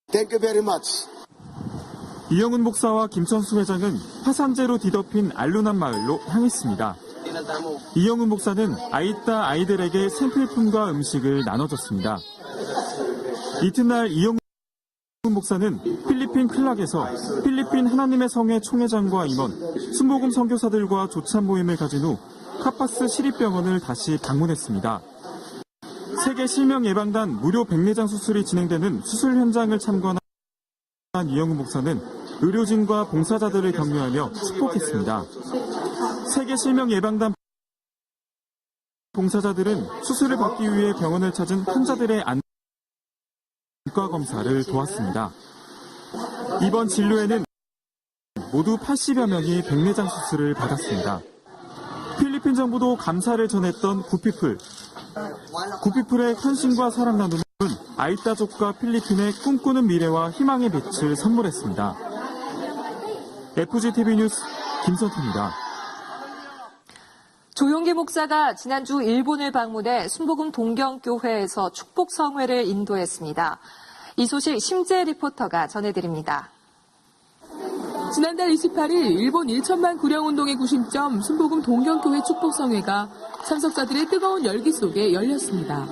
Thank you very much. 이영훈 목사와 김천수 회장은 화산재로 뒤덮인 알루난 마을로 향했습니다. 이영훈 목사는 아이따 아이들에게 생필품과 음식을 나눠줬습니다. 이튿날 이영훈 목사는 필리핀 클락에서 필리핀 하나님의 성회 총회장과 임원, 순복음 선교사들과 조찬 모임을 가진 후 카파스 시립병원을 다시 방문했습니다. 세계 실명 예방단 무료 백내장 수술이 진행되는 수술 현장을 참관한 이영훈 목사는 의료진과 봉사자들을 격려하며 축복했습니다. 세계 실명 예방단 봉사자들은 수술을 받기 위해 병원을 찾은 환자들의 안과 검사를 도왔습니다. 이번 진료에는 모두 80여 명이 백내장 수술을 받았습니다. 필리핀 정부도 감사를 전했던 구피플. 구피플의 헌신과 사랑 나눔은 아이따족과 필리핀의 꿈꾸는 미래와 희망의 빛을 선물했습니다. FGTV 뉴스 김선태입니다. 조용기 목사가 지난주 일본을 방문해 순복음 동경교회에서 축복 성회를 인도했습니다. 이 소식 심재 리포터가 전해드립니다. 지난달 28일 일본 1천만 구령운동의 구심점 순복음 동경교회 축복성회가 참석자들의 뜨거운 열기 속에 열렸습니다.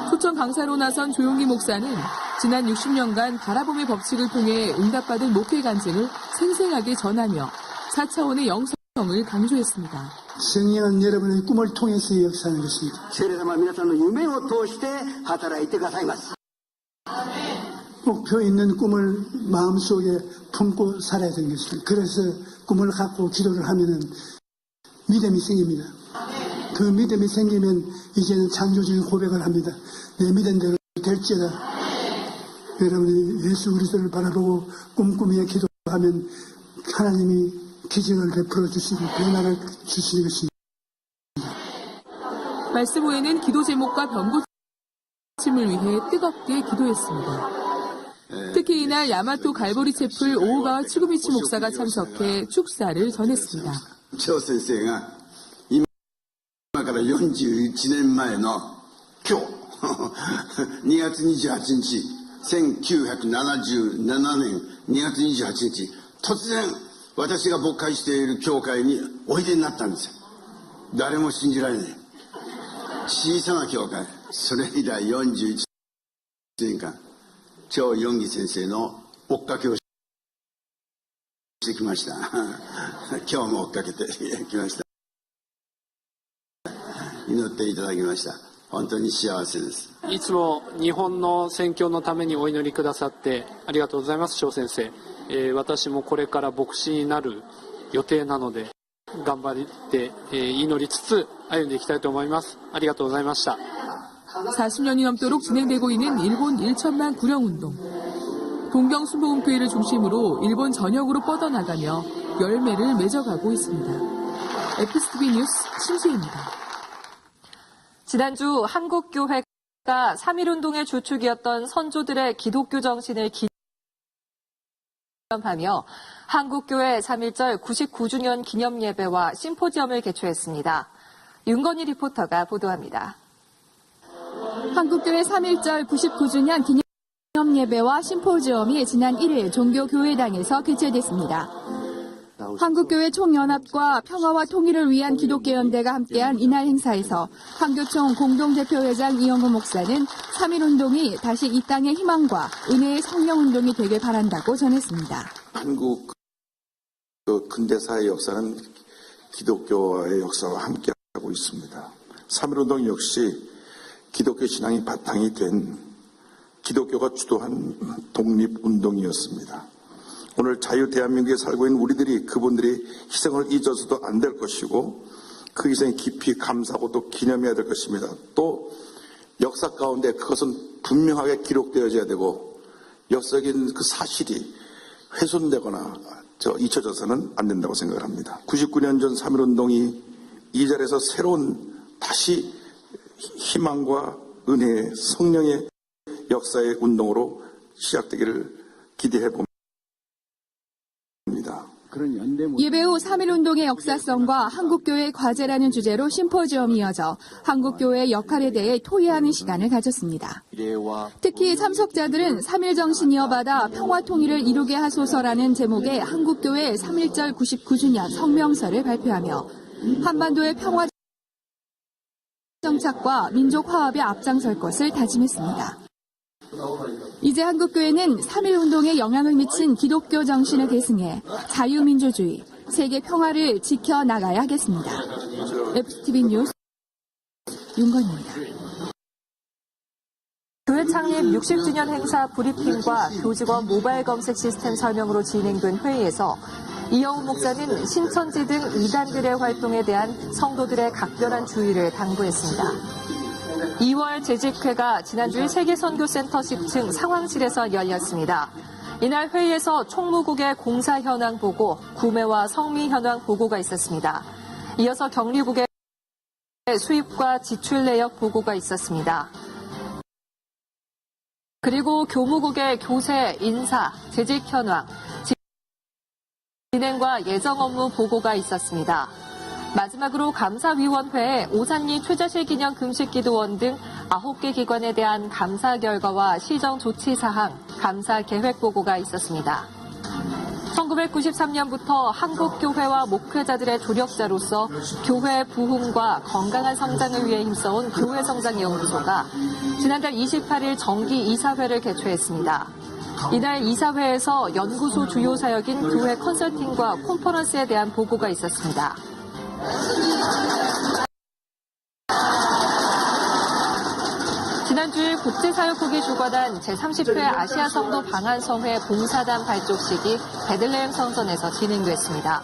초청 강사로 나선 조용기 목사는 지난 60년간 바라봄의 법칙을 통해 응답받은 목회 간증을 생생하게 전하며 4차원의 영성을 강조했습니다. 성령은 여러분의 꿈을 통해서 역사하는 것입니다. 聖霊様は皆さんの夢を通して働いてくださいます。 목표 있는 꿈을 마음속에 품고 살아야 되는 것입니다. 그래서 꿈을 갖고 기도를 하면은 믿음이 생깁니다. 그 믿음이 생기면 이제는 창조적인 고백을 합니다. 내 믿음대로 될지어다. 여러분이 예수 그리스도를 바라보고 꿈꾸며 기도하면 하나님이 기적을 베풀어 주시고 변화를 주시는 것입니다. 말씀 후에는 기도 제목과 병고침을 위해 뜨겁게 기도했습니다. 특히 이날 야마토 갈보리 채플 오오가와 치구미치 목사가 참석해 축사를 전했습니다. 張先生が今から41年前の今日2月28日1977年2月28日突然私が牧会している教会においでになったんですよ。誰も信じられない小さな教会、それ以来41年間張ヨンギ先生の追っかけをしてきました。今日も追っかけてきました。祈っていただきました。本当に幸せです。いつも日本の宣教のためにお祈りくださってありがとうございます、張先生。私もこれから牧師になる予定なので頑張って祈りつつ歩んでいきたいと思います。ありがとうございました。 40년이 넘도록 진행되고 있는 일본 1천만 구령운동. 동경순복음교회를 중심으로 일본 전역으로 뻗어나가며 열매를 맺어가고 있습니다. FGTV 뉴스 심수희입니다. 지난주 한국교회가 3.1운동의 주축이었던 선조들의 기독교 정신을 기념하며 한국교회 3.1절 99주년 기념예배와 심포지엄을 개최했습니다. 윤건희 리포터가 보도합니다. 한국교회 3.1절 99주년 기념예배와 심포지엄이 지난 1일 종교교회당에서 개최됐습니다. 한국교회 총연합과 평화와 통일을 위한 기독교연대가 함께한 이날 행사에서 한교총 공동대표회장 이영훈 목사는 3.1운동이 다시 이 땅의 희망과 은혜의 성령운동이 되길 바란다고 전했습니다. 한국 근대사의 역사는 기독교의 역사와 함께하고 있습니다. 3.1운동 역시 기독교 신앙이 바탕이 된 기독교가 주도한 독립운동이었습니다. 오늘 자유 대한민국에 살고 있는 우리들이 그분들의 희생을 잊어서도 안 될 것이고 그 희생에 깊이 감사하고 또 기념해야 될 것입니다. 또 역사 가운데 그것은 분명하게 기록되어져야 되고 역사적인 그 사실이 훼손되거나 잊혀져서는 안 된다고 생각을 합니다. 99년 전 3.1운동이 이 자리에서 새로운 다시 희망과 은혜의 성령의 역사의 운동으로 시작되기를 기대해 봅니다. 예배 후 3.1운동의 역사성과 한국교회 과제라는 주제로 심포지엄이 이어져 한국교회의 역할에 대해 토의하는 시간을 가졌습니다. 특히 참석자들은 3.1 정신 이어받아 평화통일을 이루게 하소서라는 제목의 한국교회 3.1절 99주년 성명서를 발표하며 한반도의 평화 정착과 민족 화합에 앞장설 것을 다짐했습니다. 이제 한국교회는 3.1운동에 영향을 미친 기독교 정신을 계승해 자유민주주의, 세계 평화를 지켜나가야 하겠습니다. FTV 뉴스 윤건입니다. 교회 창립 60주년 행사 브리핑과 교직원 모바일 검색 시스템 설명으로 진행된 회의에서 이영훈 목사는 신천지 등 이단들의 활동에 대한 성도들의 각별한 주의를 당부했습니다. 2월 재직회가 지난주에 세계선교센터 10층 상황실에서 열렸습니다. 이날 회의에서 총무국의 공사 현황 보고, 구매와 성미 현황 보고가 있었습니다. 이어서 격리국의 수입과 지출 내역 보고가 있었습니다. 그리고 교무국의 교세, 인사, 재직 현황, 진행과 예정 업무 보고가 있었습니다. 마지막으로 감사위원회에 오산리 최자실 기념 금식기도원 등 9개 기관에 대한 감사 결과와 시정 조치 사항, 감사 계획 보고가 있었습니다. 1993년부터 한국교회와 목회자들의 조력자로서 교회 부흥과 건강한 성장을 위해 힘써온 교회성장연구소가 지난달 28일 정기 이사회를 개최했습니다. 이날 이사회에서 연구소 주요 사역인 교회 컨설팅과 콘퍼런스에 대한 보고가 있었습니다. 지난주에 국제사역국이 주관한 제30회 아시아 성도 방한성회 봉사단 발족식이 베들레헴 성전에서 진행됐습니다.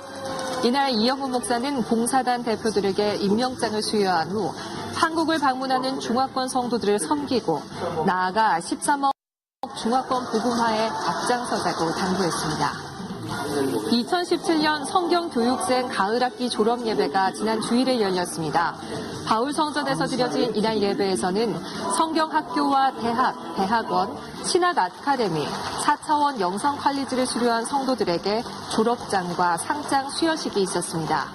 이날 이영훈 목사는 봉사단 대표들에게 임명장을 수여한 후 한국을 방문하는 중화권 성도들을 섬기고 나아가 13억 중화권 복음화에 앞장서자고 당부했습니다. 2017년 성경교육생 가을학기 졸업예배가 지난 주일에 열렸습니다. 바울성전에서 드려진 이날 예배에서는 성경학교와 대학, 대학원, 신학 아카데미, 4차원 영성 칼리지를 수료한 성도들에게 졸업장과 상장 수여식이 있었습니다.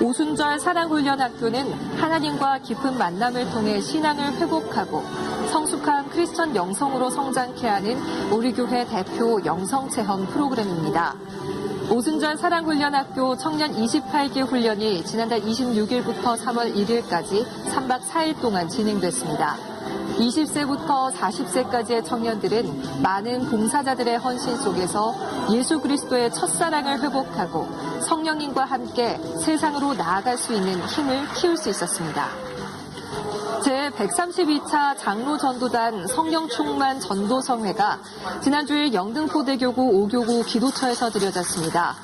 오순절 사랑훈련학교는 하나님과 깊은 만남을 통해 신앙을 회복하고 성숙한 크리스천 영성으로 성장케 하는 우리 교회 대표 영성체험 프로그램입니다. 오순절 사랑훈련학교 청년 28기 훈련이 지난달 26일부터 3월 1일까지 3박 4일 동안 진행됐습니다. 20세부터 40세까지의 청년들은 많은 봉사자들의 헌신 속에서 예수 그리스도의 첫사랑을 회복하고 성령님과 함께 세상으로 나아갈 수 있는 힘을 키울 수 있었습니다. 제132차 장로전도단 성령충만 전도성회가 지난주에 영등포대교구 5교구 기도처에서 드려졌습니다.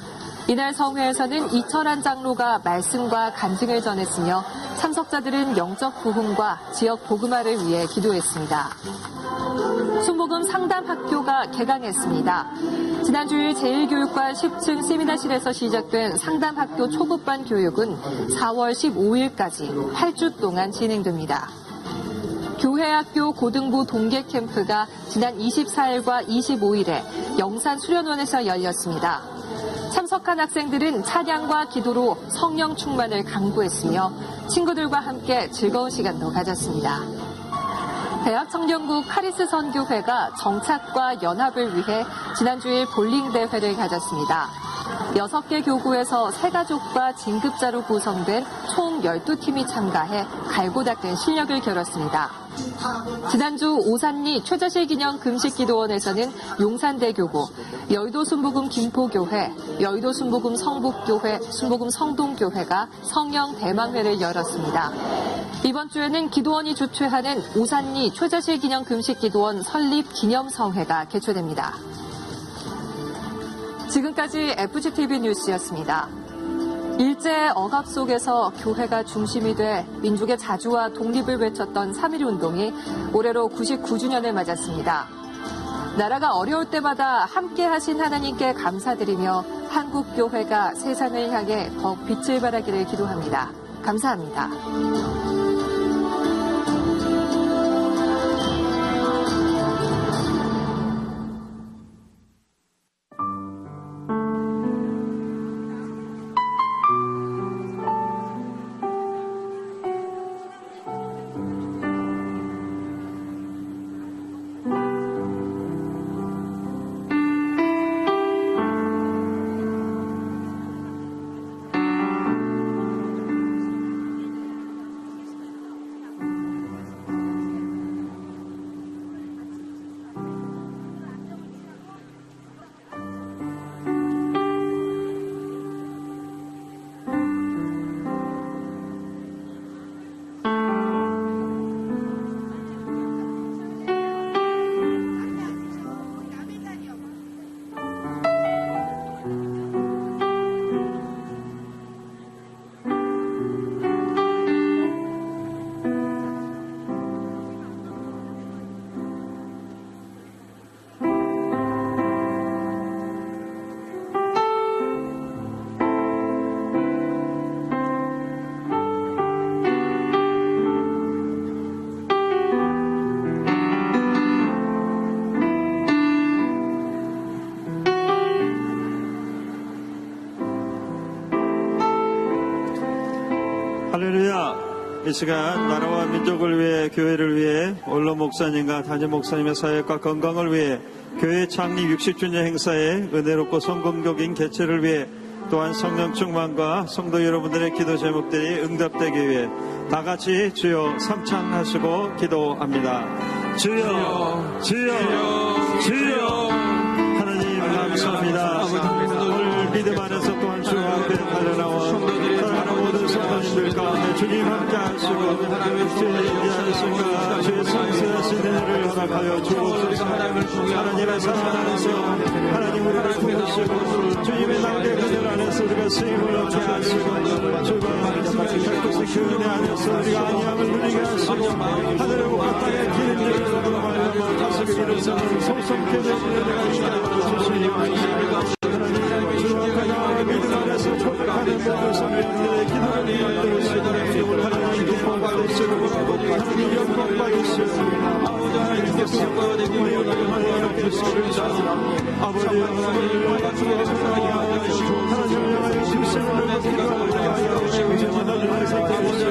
이날 성회에서는 이철한 장로가 말씀과 간증을 전했으며 참석자들은 영적 부흥과 지역 복음화를 위해 기도했습니다. 순복음 상담학교가 개강했습니다. 지난주일 제1교육관 10층 세미나실에서 시작된 상담학교 초급반 교육은 4월 15일까지 8주 동안 진행됩니다. 교회학교 고등부 동계 캠프가 지난 24일과 25일에 영산 수련원에서 열렸습니다. 참석한 학생들은 찬양과 기도로 성령 충만을 강구했으며 친구들과 함께 즐거운 시간도 가졌습니다. 대학청년국 카리스 선교회가 정착과 연합을 위해 지난주일 볼링 대회를 가졌습니다. 6개 교구에서 새가족과 진급자로 구성된 총 12팀이 참가해 갈고 닦은 실력을 겨뤘습니다. 지난주 오산리 최자실 기념 금식기도원에서는 용산대교구, 여의도 순복음 김포교회, 여의도 순복음 성북교회, 순복음 성동교회가 성령 대망회를 열었습니다. 이번 주에는 기도원이 주최하는 오산리 최자실 기념 금식기도원 설립 기념성회가 개최됩니다. 지금까지 FGTV 뉴스였습니다. 일제의 억압 속에서 교회가 중심이 돼 민족의 자주와 독립을 외쳤던 3.1운동이 올해로 99주년을 맞았습니다. 나라가 어려울 때마다 함께 하신 하나님께 감사드리며 한국교회가 세상을 향해 더욱 빛을 발하기를 기도합니다. 감사합니다. 이 시간 나라와 민족을 위해 교회를 위해 원로 목사님과 담임 목사님의 사역과 건강을 위해 교회 창립 60주년 행사의 은혜롭고 성공적인 개최를 위해 또한 성령 충만과 성도 여러분들의 기도 제목들이 응답되기 위해 다 같이 주여 삼창하시고 기도합니다. 주여 주여 주여 하나님 감사합니다. 오늘 믿음 안에서 또한 주 앞에 달려나와 사랑하는 모든 성도님들 가운데 주님 함께 하시고 주의 인자하신가 주의 성실하신 은혜를 허락하여 주옵소서. 하나님의 사랑 안에서 하나님 우리를 도우시고 주님의 나오게 그들 안에서 우리가 쓰임을 얻게 하시고 주가 백곳의 그 은혜 안에서 우리가 안녕함을 누리게 하시고 하늘의 옷과 땅의 기름들을 말하며 다스리게 이루어서는 성성케 되는 은혜가 있게 하여 주시니 주 앞에 나와 믿음 안에서 고백하는 모든 성령들의 기도를 받으시고 하나님 기쁨 받으시고 하나님 영광 받으시고 하나님께서 우리 하나님 주시옵소서. 아버지 하나님을 향하여 하나님을 향하여 심심을 기도하여 하나님을 선택하시고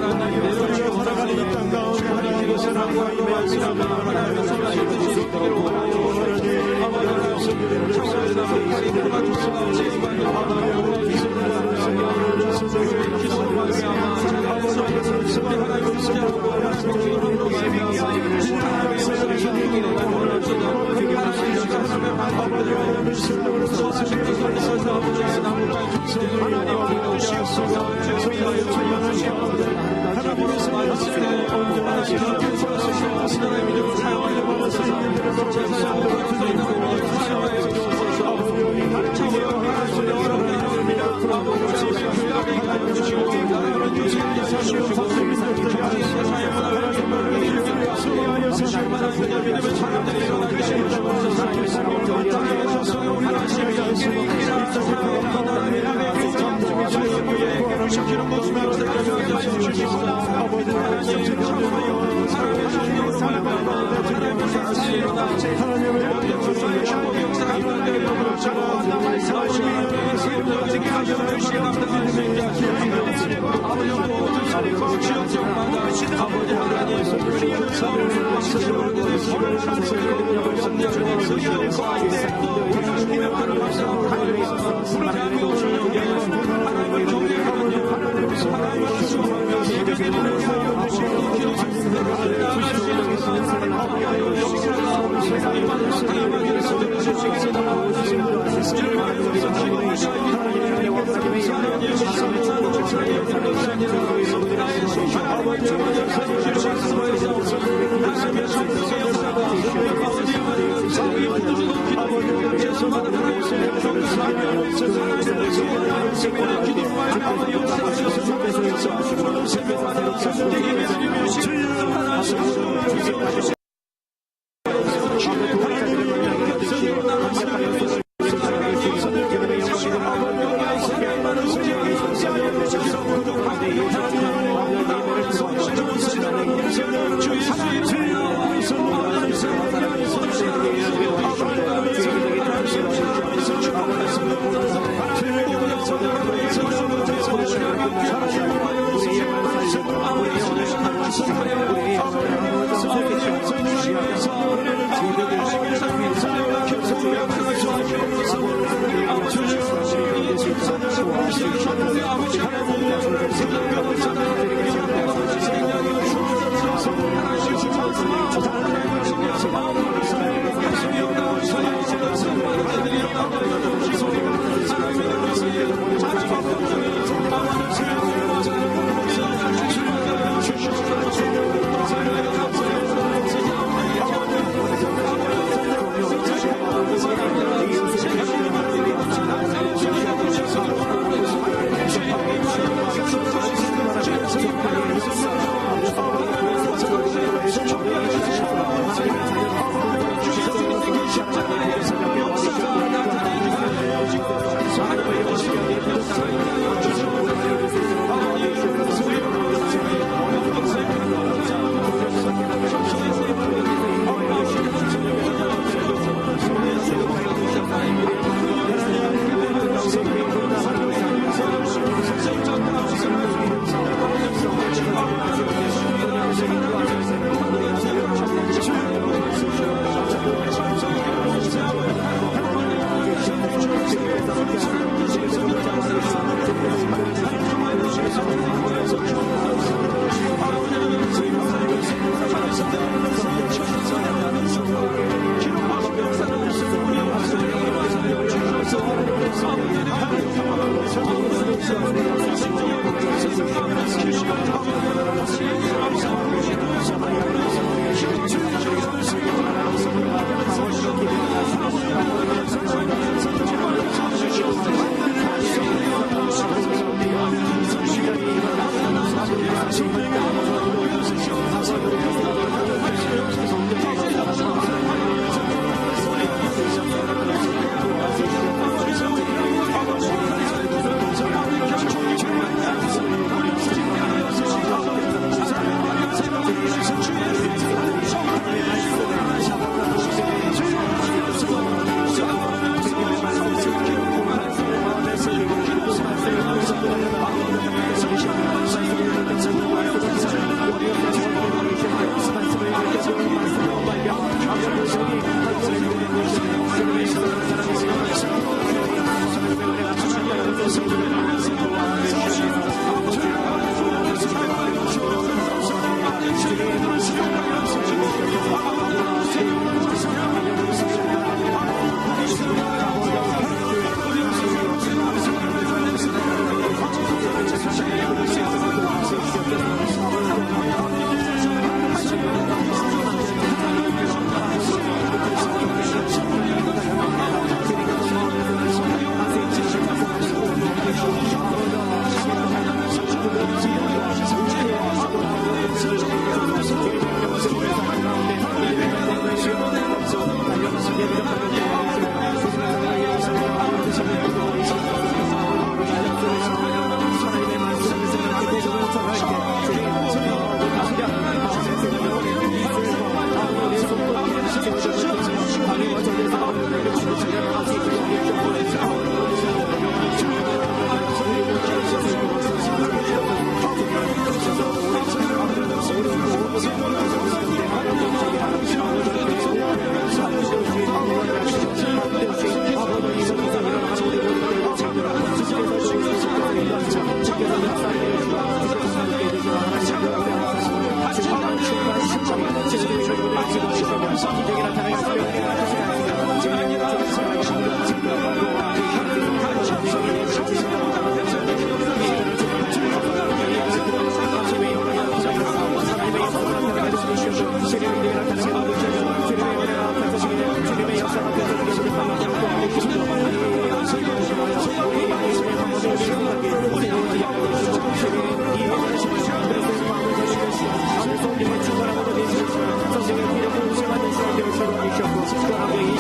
우리가 살아가는 이 땅 가운데 하나님의 사랑과 임하시는 하나님을 선택하시고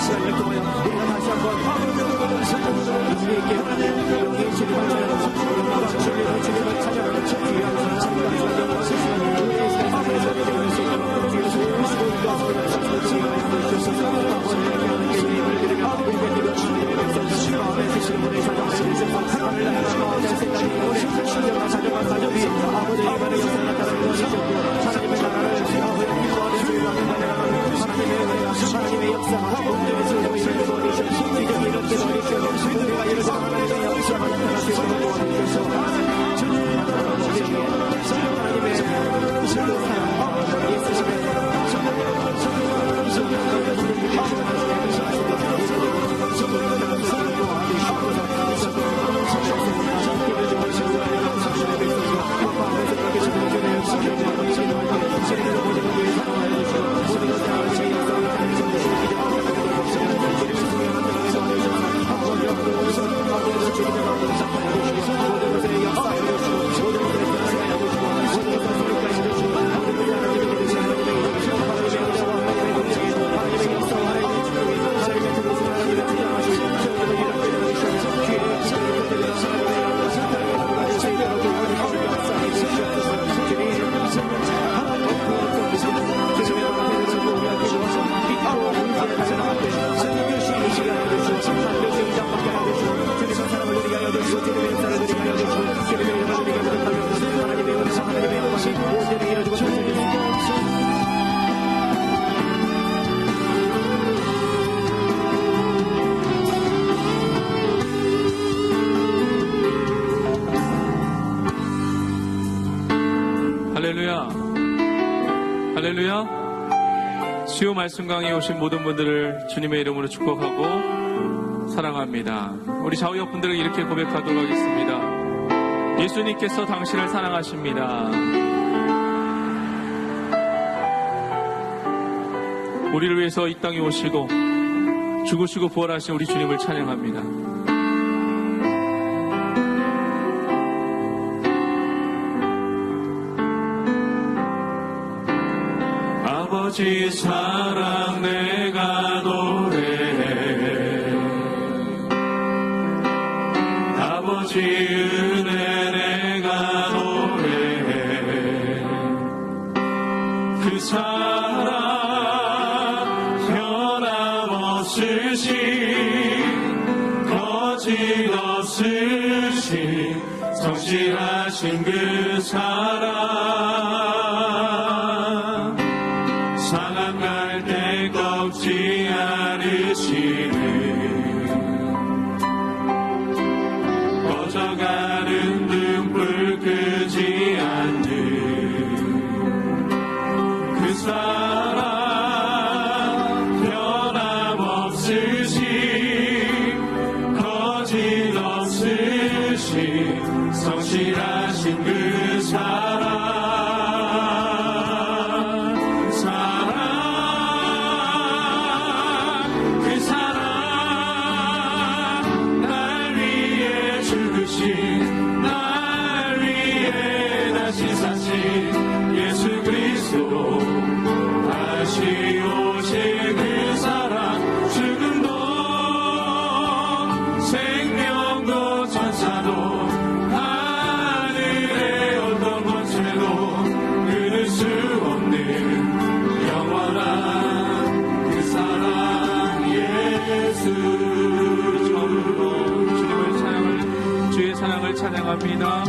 시간을 통하여 우리가 다시 한번 의미 있게 영의 주님을 찬양하고 주님을 찬양하는 귀한 찬양과 우리의 삶을 살아가는 수 있도록 하나님의 역사가 온전히 즐거움을 도와주시고 이적이 이렇게 도와주시고 우리가 이렇게 하나님의 역사가 나타날 수 있도록 도와주시고 하나님의 할렐루야. 수요 말씀 강의에 오신 모든 분들을 주님의 이름으로 축복하고 사랑합니다. 우리 좌우옆 분들에게 이렇게 고백하도록 하겠습니다. 예수님께서 당신을 사랑하십니다. 우리를 위해서 이 땅에 오시고 죽으시고 부활하신 우리 주님을 찬양합니다. 아버지 사랑 내가 노래해 아버지 은혜 내가 노래해 그 사랑 변함없으신 거짓없으신 성실하신 그 사랑 상한 갈대 꺾지 않으시는 꺼져가는 등불 끄지 않는 그 사랑 변함없으신 거짓없으신 성실하신 그 사랑 날 위해 다시 사신 예수 그리스도 다시 오실 그 사랑 죽음도 생명도 천사도 하늘의 어떤 권세도 끊을 수 없는 영원한 그 사랑 예수 주의 사랑을 찬양합니다.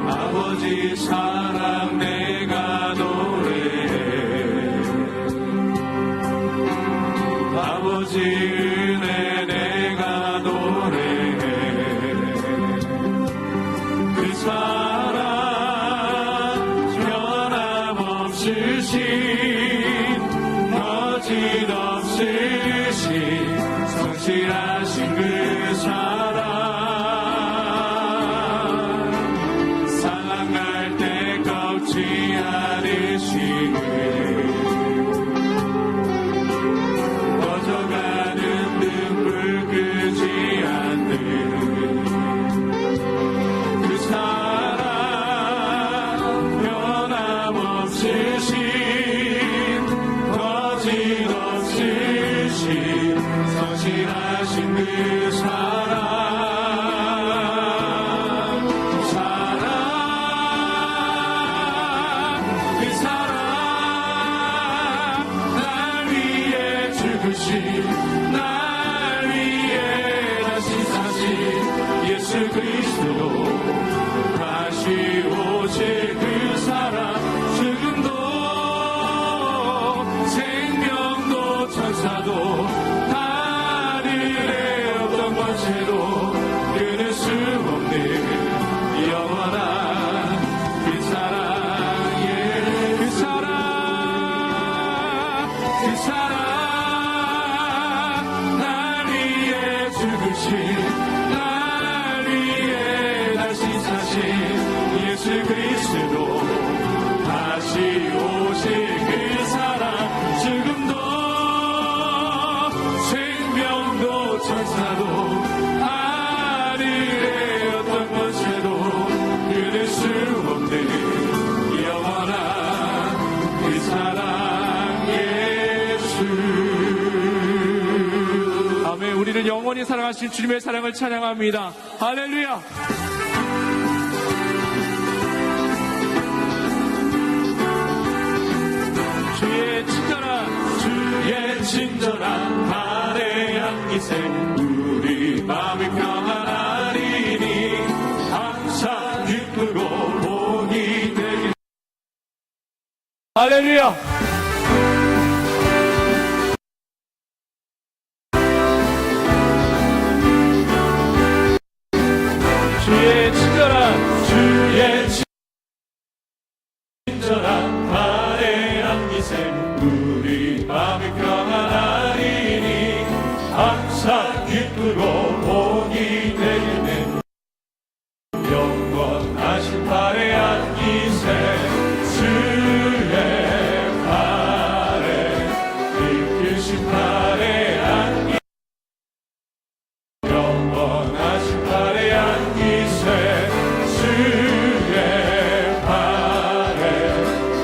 아버지 사랑 내가 노래해 아버지 은혜 내가 노래해 그 사랑 변함없으신 거짓없으신 성실하신 그 사랑 꺼져가는 등불 끄지 않는 그 사랑 변함없으신 거짓없으신 대신 날 위해 다시 사신 예수 그리스도 다시 오실 그 사랑 지금도 생명도 천사도 하늘의 어떤 것에도 끊을 수 없는 영원한 그 사랑 예수. 아멘. 우리는 영원히 사랑하신 주님의 사랑을 찬양합니다. 할렐루야. 주의 친절한 발의 향기세 우리 마음이 평안하리니 항상 기쁘고 복이 되길. 할렐루야. 주의 친절한 발의 향기세 우리 마음이 평안하리니 항상 기쁘고 복이 되겠네. 영원하신 발의 향기세 주의 발에 이끄신 발의 향기 영원하신 발의 향기세 주의 발에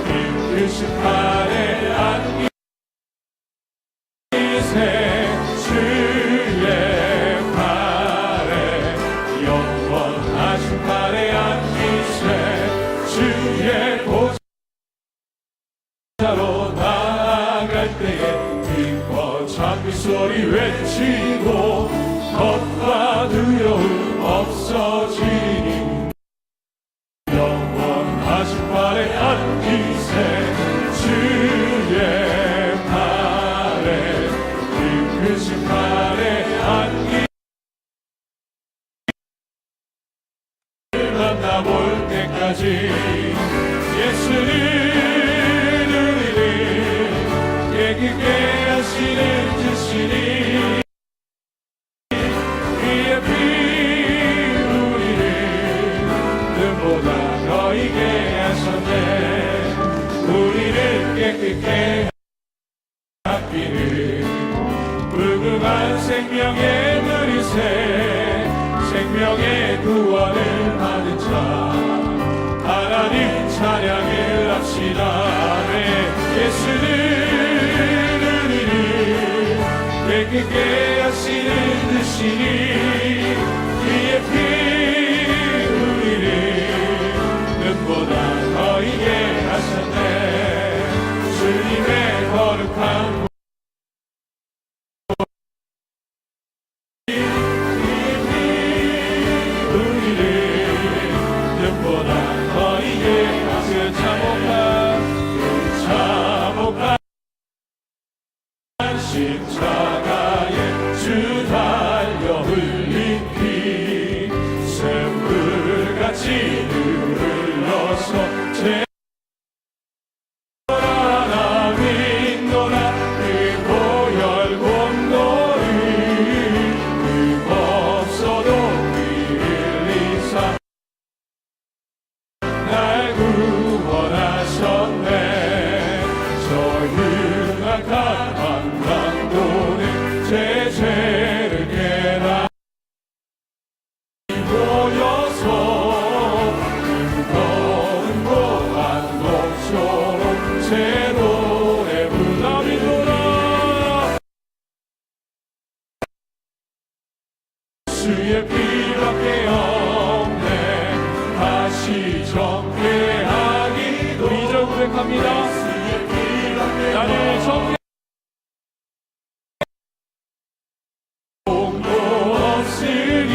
이끄신 발의 향기 주의 발에 영원하신 발의 안기세 주의 보좌로 나아갈 때에 기뻐 찬미 소리 외치고 겁과 두려움 없어지니 영원하신 발의 안기세 주의 발에 이끄신 발의 안기 만나볼 때까지 예수를 우리를 깨끗게 하시는 주시니 그의 피 우리를 눈보다 너희게 하셨네. 우리를 깨끗게 하기를 무궁한 생명의 누리세 생명의 구원을 받은 자 하나님 찬양을 합시다. 네, 예수는 우리를 깨끗게 하시는 주시니 그의 피 우리를 눈보다 너희게 하셨네. 주님의 거룩한 십자가에 주 달려 흘린 피 샘물같이 흘러서 제 하나 믿노라 그 보혈 공로를 그 없어도 흘린 사 날 구원하셨네. 저 흉악한 한강도는 제 죄를 깨달아 모여서 뜨거운 고한동처럼 제 노래 불러 믿노라. 주의 피밖에 없네. 다시 정죄하기도 이절 고백합니다. 나를 정죄 공도 없으니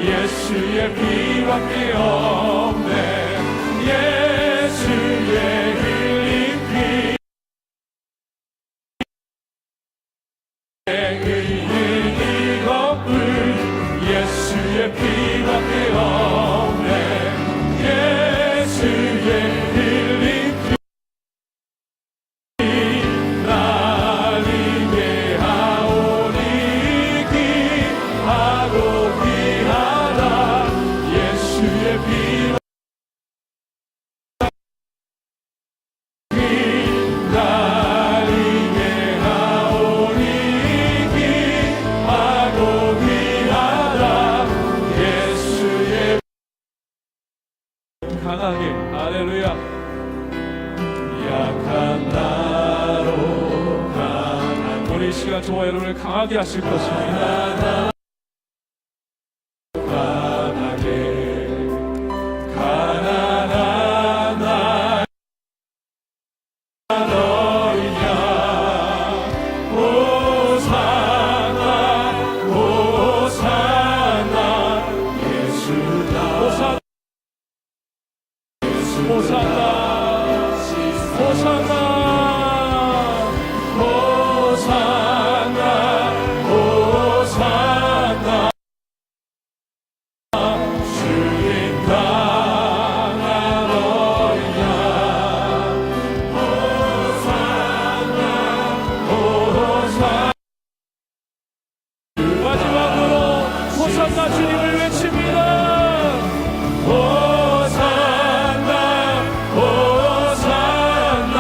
예수의 피밖에 없네. 예수의 흘린 피 의인 이것뿐 예수의 피밖에 없네. 예수의 흘린 피 날리게 하오니 기하 거하게 하실 것입니다. 마지막으로 호산나 주님을 외칩니다. 호산나 호산나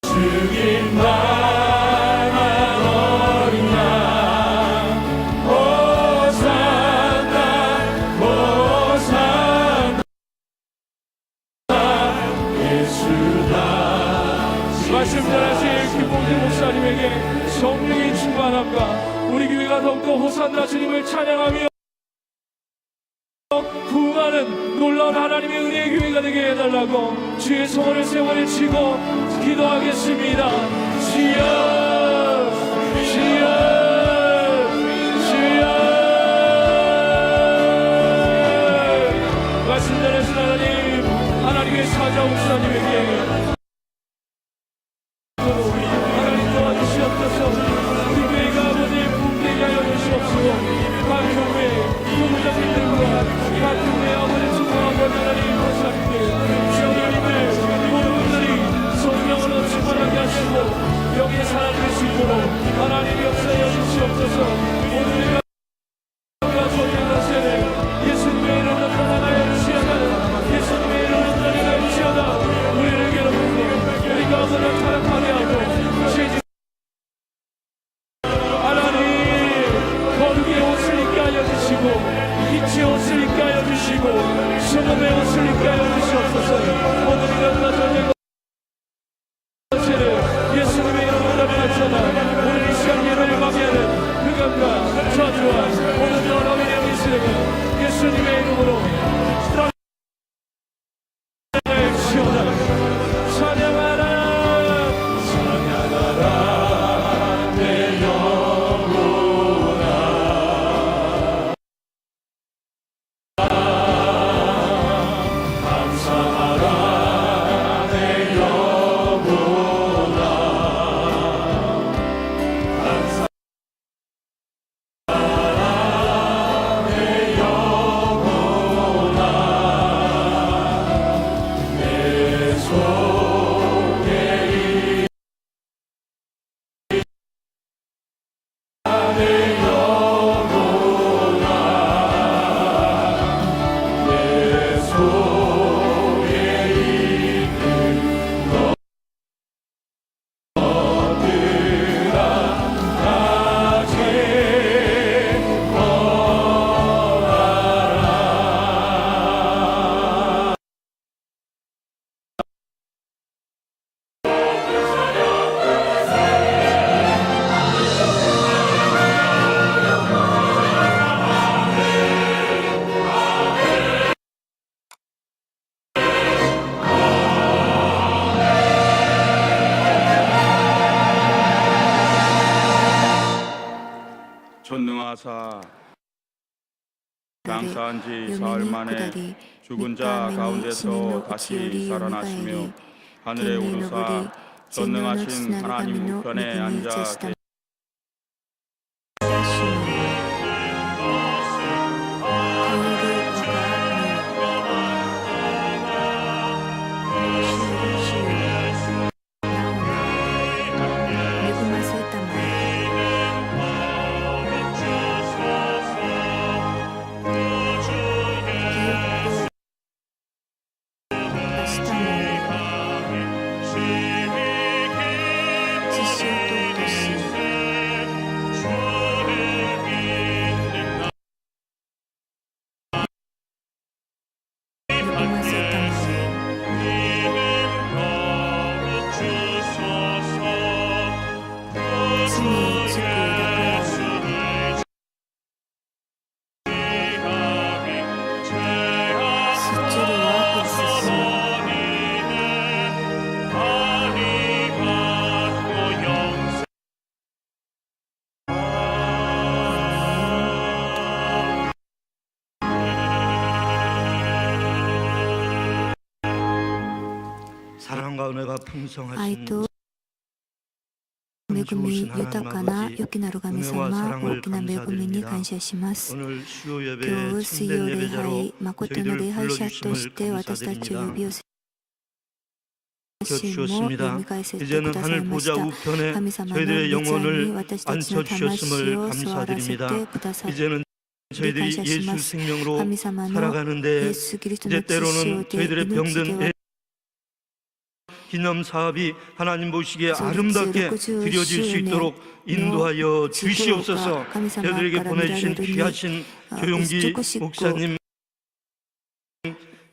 주님 나라 어린 양 호산나 호산나 예수다. 말씀 전하신 김봉기 목사님에게 성령의 충만함과 우리 교회가 더욱더 호산나 주님을 찬양하며 부흥하는 놀라운 하나님의 은혜의 교회가 되게 해달라고 주의 소원을 세월에 치고 기도하겠습니다. 주여 주여 주여. 말씀 전하신 하나님의 사자 목사님에게 하나님 도와주시옵소서. 우리 교회가 아버지 붕대게 하여 주시옵시고 각 교회 부부장님들과 각 교회 아버지 축복하고 하나님 감사합니다. 주님을 모든 분들이 성령으로 충만하게 하시고 여기에 살아갈 수 있도록 하나님 역사하여 주시옵소서. 오늘 주님의 예수님의 이름으로 나타나여 주시옵소서. 예수님의 이름으로 나타나여 주시옵소서. 우리를 괴롭히고 우리가 오늘 타락하게 하고 죄짓 하나님 거룩의 옷을 입게 하여 주시고 빛의 옷을 입게 하여 주시고 신음의 옷을 입게 하여 주시옵소서. 오늘 이런 저녁 것을 예수님의 이름으로 나타나시다. 오늘 이 시간 예배를 마무리하는 흑암과 저주와 오늘 여러분의 미스를 예수님의 이름으로 찬양하라 찬양하라 내 영혼아 감사하라 내 영혼아 감사하라 내 영혼아 내 속에 내 영혼아 내 속에 있는 것들아 다 제거하라. 전능하사 장사한 지 사흘 만에 죽은 자 가운데서 다시 살아나시며 하늘에 오르사 전능하신 하나님 우편에 앉아 계시니 지시오 또 사랑과 은혜가 풍성하신 愛と恵み豊かな良きなる神様、大きな恵みに感謝します。 오늘 수요 今 예배의 日水曜 참된 礼拝 예배자로 誠の礼 저희들을 拝者とし 불러주심을 て私たちを呼 감사드립니다. び寄せも 주셨습니다. 読み返せてく 이제는 ださい 하늘 まし 보좌 た。 우편에 神様の 저희들의 御座に 영혼을 私たちの魂 앉혀주셨음을 を座らせ 감사드립니다. てください。 이제는 저희들이 예수 생명으로 神様のイ 살아가는데 エス・キリスト 이제 の血潮 때로는 で 저희들의 命で 병든 は 기념 사업이 하나님 보시기에創立 아름답게 60 드려질 수 周年 있도록 인도하여 の 주시옵소서. 神様 저희들에게 から見られ 보내주신 るに 귀하신 あ 조용기 ちょこしっこ 목사님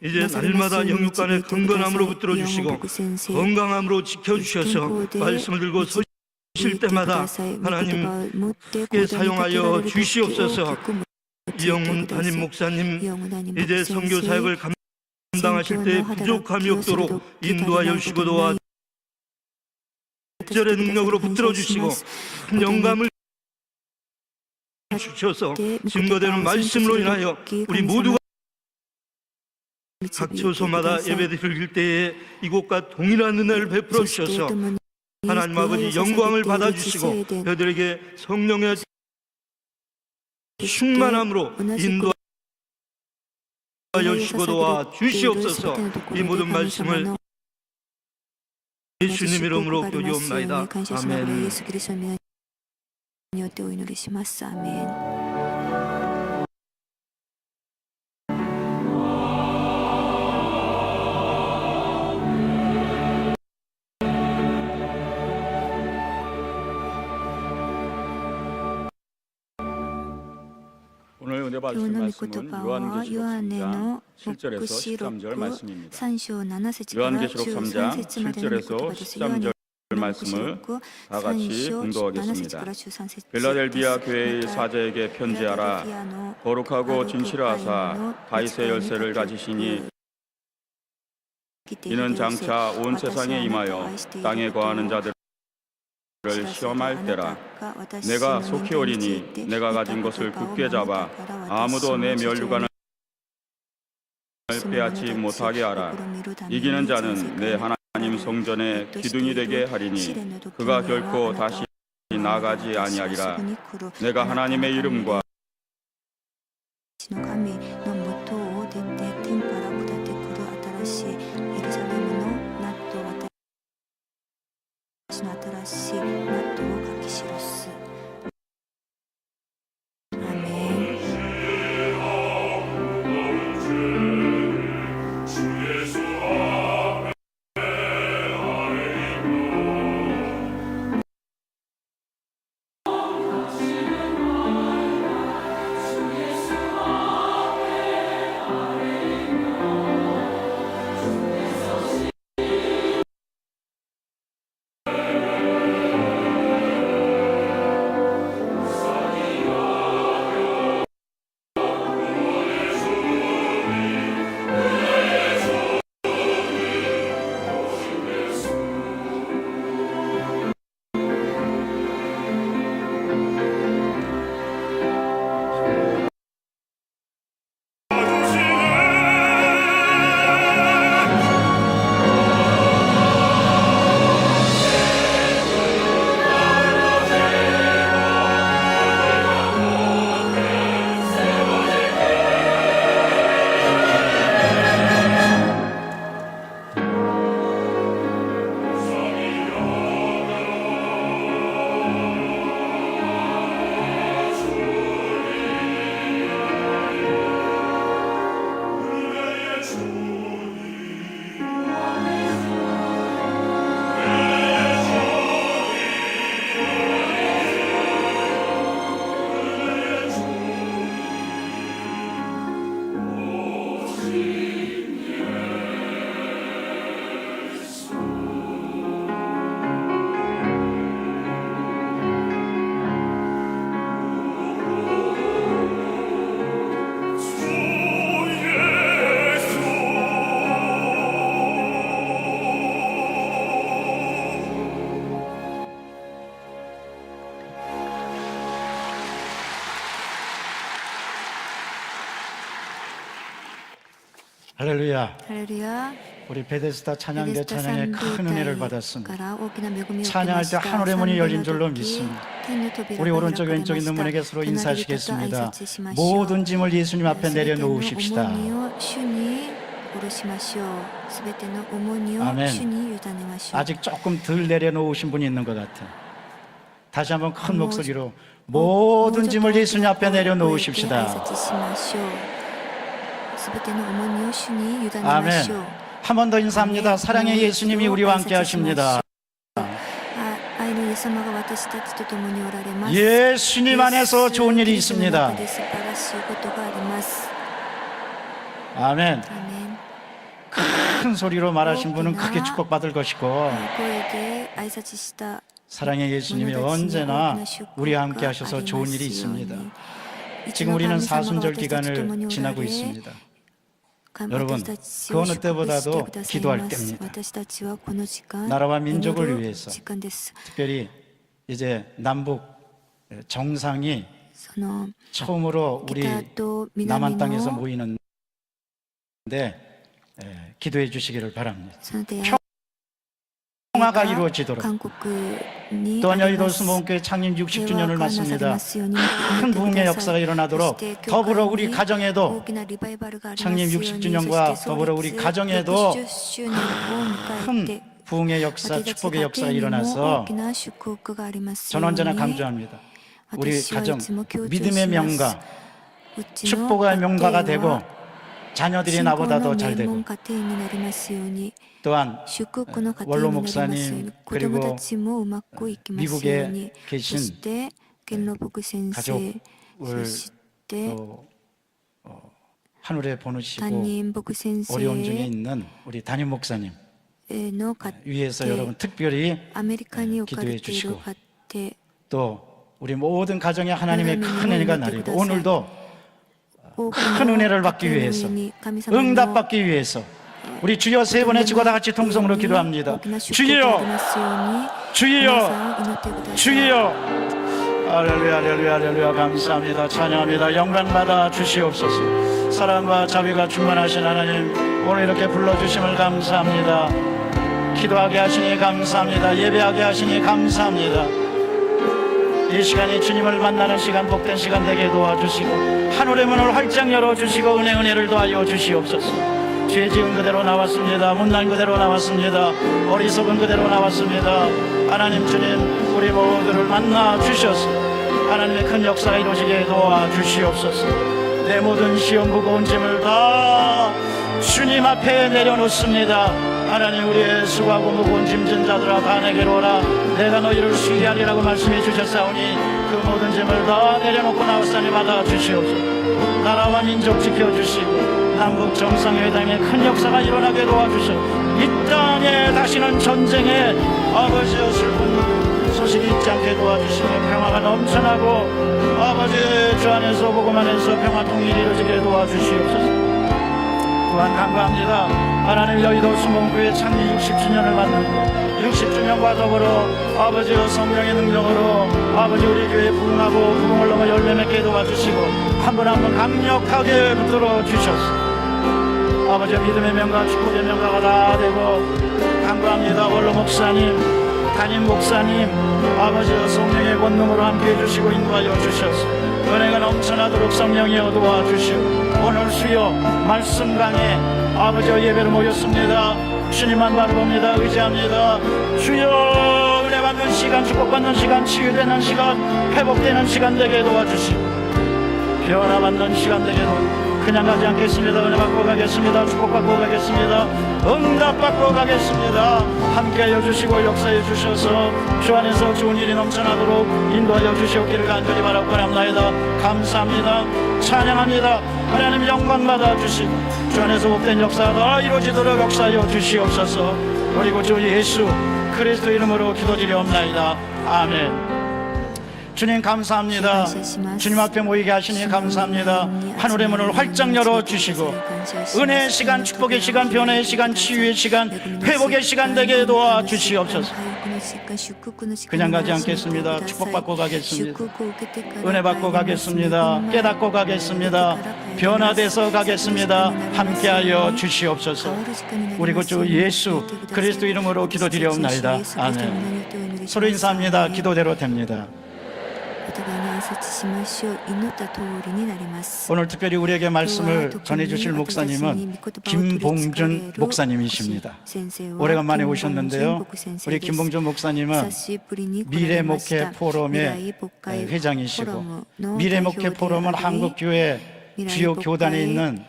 이제 なされます 날마다 ように導い 영육간의 てください。 건강함으로 붙들어 山 주시고 本先生 건강함으로 지켜주셔서 健康で 말씀을 들고 導い 서실 てく 때마다 ださい。御言 하나님 葉を持って行 께 動にかけられ 사용하여 る時を 주시옵소서. 大きく用いて 이영훈 くださ 담임 い。 목사님 イオングダニ 이제 牧 선교 先生 사역을 감당하실 때 부족함이 없도록 인도하여 주시고 도와 절의 능력으로 붙들어 주시고 큰 영감을 주셔서 증거되는 말씀으로 인하여 우리 모두가 각 처소마다 예배 드릴 때에 이곳과 동일한 은혜를 베풀어 주셔서 하나님 아버지 영광을 받아주시고 저희들에게 성령의 충만함으로 인도하여 주시고 도와 주시옵소서. 이 모든 말씀을 예수님 이름으로 기도하옵나이다. 感謝しながらイエ 아멘. ス・キリストの皆によってお祈りします。アーメン。 오늘 은혜 今日 받으실 の御 말씀은 言葉はヨハネ 요한계시록 の 3장 7절에서 黙示録 13절 말씀입니다. 3章7節から 요한계시록 13 3장 節までの御言葉 7절에서 です。ヨハネ 13절 の 말씀을 黙示録 다 3 같이 章7節 공독하겠습니다. から13節 빌라델비아 です 교회의 また 사제에게 편지하라. フィラデルフィアの 거룩하고 教 진실하사 会の 다윗의 열쇠를 가지시니 이는 장차 온 세상에 임하여 땅에 거하는 자들을 시험할 때라. 내가 속히 오리니 내가 가진 것을 굳게 잡아 아무도 내 면류관을 빼앗지 못하게 하라. 이기는 자는 내 하나님 성전의 기둥이 되게 하리니 그가 결코 다시 나가지 아니하리라. 내가 하나님의 이름과 の神のもとを出て天から下ってくる新しいエルサレムの名と私の新しい名とを書き記す。アーメン。 할렐루야. 할렐루야. 우리 베데스다 찬양대 찬양에 큰 은혜를 받았습니다. 찬양할 찬양할 때 하늘의 문이 열린 줄로 믿습니다. 우리 오른쪽 왼쪽 있는 분에게 서로 인사하시겠습니다. 모든 짐을 예수님 앞에 내려놓으십시다. 아멘. 아직 조금 덜 내려놓으신 분이 있는 것 같아요. 다시 한번 큰 목소리로 모든 짐을 예수님 앞에 내려놓으십시다. 아멘. 한 번 더 인사합니다. 사랑의 예수님이 우리와 함께 하십니다. 예수님 안에서 좋은 일이 있습니다. 아멘. 큰 소리로 말하신 분은 크게 축복받을 것이고, 사랑의 예수님이 언제나 우리와 함께 하셔서 좋은 일이 있습니다. 지금 우리는 사순절 기간을 지나고 있습니다. 여러분, 그 어느 때보다도 기도할 때입니다. 나라와 민족을 위해서, 특별히 이제 남북 정상이 처음으로 우리 남한 땅에서 모이는데 기도해 주시기를 바랍니다. 평화가 이루어지도록. 또한 여의도 수목원교회 창립 60주년을 맞습니다. 큰 부흥의 역사가 일어나도록, 더불어 우리 가정에도 창립 60주년과 더불어 우리 가정에도 큰 부흥의 역사, 축복의 역사가 일어나서, 저는 언제나 강조합니다. 우리 가정 믿음의 명가, 축복의 명가가 되고 자녀들이 나보다 더 잘 되고, 또한 원로 목사님 그리고 미국에 계신 가족을 또 하늘에 보내시고 어려움 중에 있는 우리 담임 목사님 위해서 여러분 특별히 기도해 주시고, 또 우리 모든 가정에 하나님의 큰 은혜가 나리고, 오늘도 큰 은혜를 받기 위해서, 응답받기 위해서 우리 주여 세 번 외치고 다 같이 통성으로 기도합니다. 주여, 주여, 주여. 할렐루야, 할렐루야, 할렐루야. 감사합니다. 찬양합니다. 영광 받아 주시옵소서. 사랑과 자비가 충만하신 하나님, 오늘 이렇게 불러주심을 감사합니다. 기도하게 하시니 감사합니다. 예배하게 하시니 감사합니다. 이 시간이 주님을 만나는 시간, 복된 시간 되게 도와주시고, 하늘의 문을 활짝 열어주시고 은혜를 더하여 주시옵소서. 죄 지은 그대로 나왔습니다. 못난 그대로 나왔습니다. 어리석은 그대로 나왔습니다. 하나님 주님, 우리 모두를 만나 주셔서 하나님의 큰 역사가 이루어지게 도와주시옵소서. 내 모든 시험 무거운 짐을 다 주님 앞에 내려놓습니다. 하나님, 우리의 수고하고 무거운 짐진 자들아 다 내게로 오라. 내가 너희를 쉬게 하리라고 말씀해 주셨사오니 그 모든 짐을 다 내려놓고 나왔사니 받아 주시옵소서. 나라와 민족 지켜주시고 남북 정상회담에 큰 역사가 일어나게 도와주셔. 이 땅에 다시는 전쟁에 아버지의 슬픈 소식이 있지 않게 도와주시며 평화가 넘쳐나고 아버지 주 안에서 복음 안에서 평화 통일이 이루어지게 도와주시옵소서. 또한 간구합니다. 하나님, 여의도 수목원교회 창립 60주년을 맞는 60주년과 더불어 아버지의 성령의 능력으로 아버지 우리 교회 부흥하고 부흥을 넘어 열매 맺게 도와주시고 한 번 한 번 강력하게 붙들어 주셔서 아버지의 믿음의 명가, 축복의 명가가 다 되고, 간구합니다. 원로 목사님, 담임 목사님, 아버지의 성령의 권능으로 함께해 주시고 인도하여 주셔서 은혜가 넘쳐나도록 성령이여 도와주시고, 오늘 수요 말씀 강에 아버지의 예배를 모였습니다. 주님만 바라봅니다. 의지합니다. 주여, 은혜 받는 시간, 축복받는 시간, 치유되는 시간, 회복되는 시간 되게 도와주시고, 변화받는 시간 되게 도와주시고, 그냥 가지 않겠습니다. 은혜 받고 가겠습니다. 축복받고 가겠습니다. 응답받고 가겠습니다. 함께하여 주시고 역사해 주셔서 주 안에서 좋은 일이 넘쳐나도록 인도하여 주시옵기를 간절히 바라고 바랍니다. 감사합니다. 찬양합니다. 하나님 영광 받아 주시고 주 안에서 복된 역사가 다 이루어지도록 역사하여 주시옵소서. 그리고 주 예수 그리스도 이름으로 기도드리옵나이다. 아멘. 주님 감사합니다. 주님 앞에 모이게 하시니 감사합니다. 하늘의 문을 활짝 열어주시고 은혜의 시간, 축복의 시간, 변화의 시간, 치유의 시간, 회복의 시간 되게 도와주시옵소서. 그냥 가지 않겠습니다. 축복받고 가겠습니다. 은혜 받고 가겠습니다. 깨닫고 가겠습니다. 변화돼서 가겠습니다. 함께하여 주시옵소서. 우리 구주 예수 그리스도 이름으로 기도드리옵나이다. 아멘. 서로 인사합니다. 기도대로 됩니다. 오늘 특별히 우리에게 말씀을 전해주실 목사님은 김봉준 목사님이십니다. 오래간만에 오셨는데요. 우리 김봉준 목사님은 미래목회 포럼의 회장이시고, 미래목회 포럼은 한국교회 주요 교단에 있는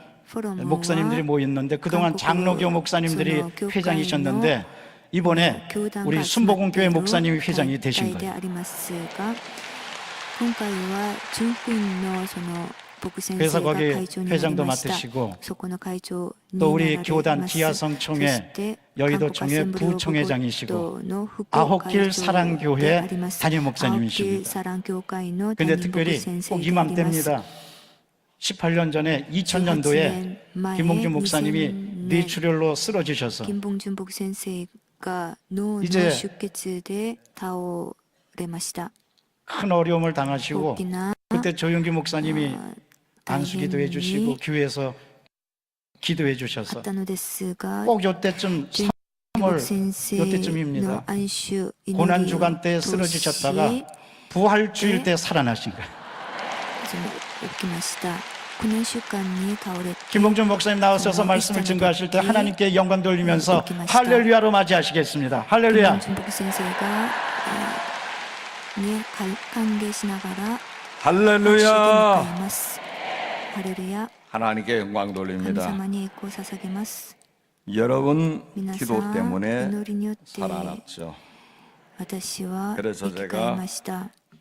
목사님들이 모였는데 그동안 장로교 목사님들이 회장이셨는데 이번에 우리 순복음교회 목사님이 회장이 되신 거예요. 그래서 거기 회장도 맡으시고 또 우리 교단 기아성총회 여의도총회 부총회장이시고 아홉길 사랑교회 담임 목사님이십니다. 그런데 특별히 꼭 이맘때입니다. 18년 전에 2000년도에 김봉준 목사님이 뇌출혈로 쓰러지셔서 이제 큰 어려움을 당하시고 그때 조용기 목사님이 안수기도 해주시고 교회에서 기도해 주셔서 꼭 요때쯤 3월 요때쯤입니다. 고난주간 때 쓰러지셨다가 부활주일 때 살아나신 거예요. 김봉준 목사님 나오셔서 말씀을 증거하실 때 하나님께 영광 돌리면서 할렐루야로 맞이하시겠습니다. 할렐루야. 할렐루야. 하나님께 영광 돌립니다. 여러분 기도 때문에 살아났죠. 그래서 제가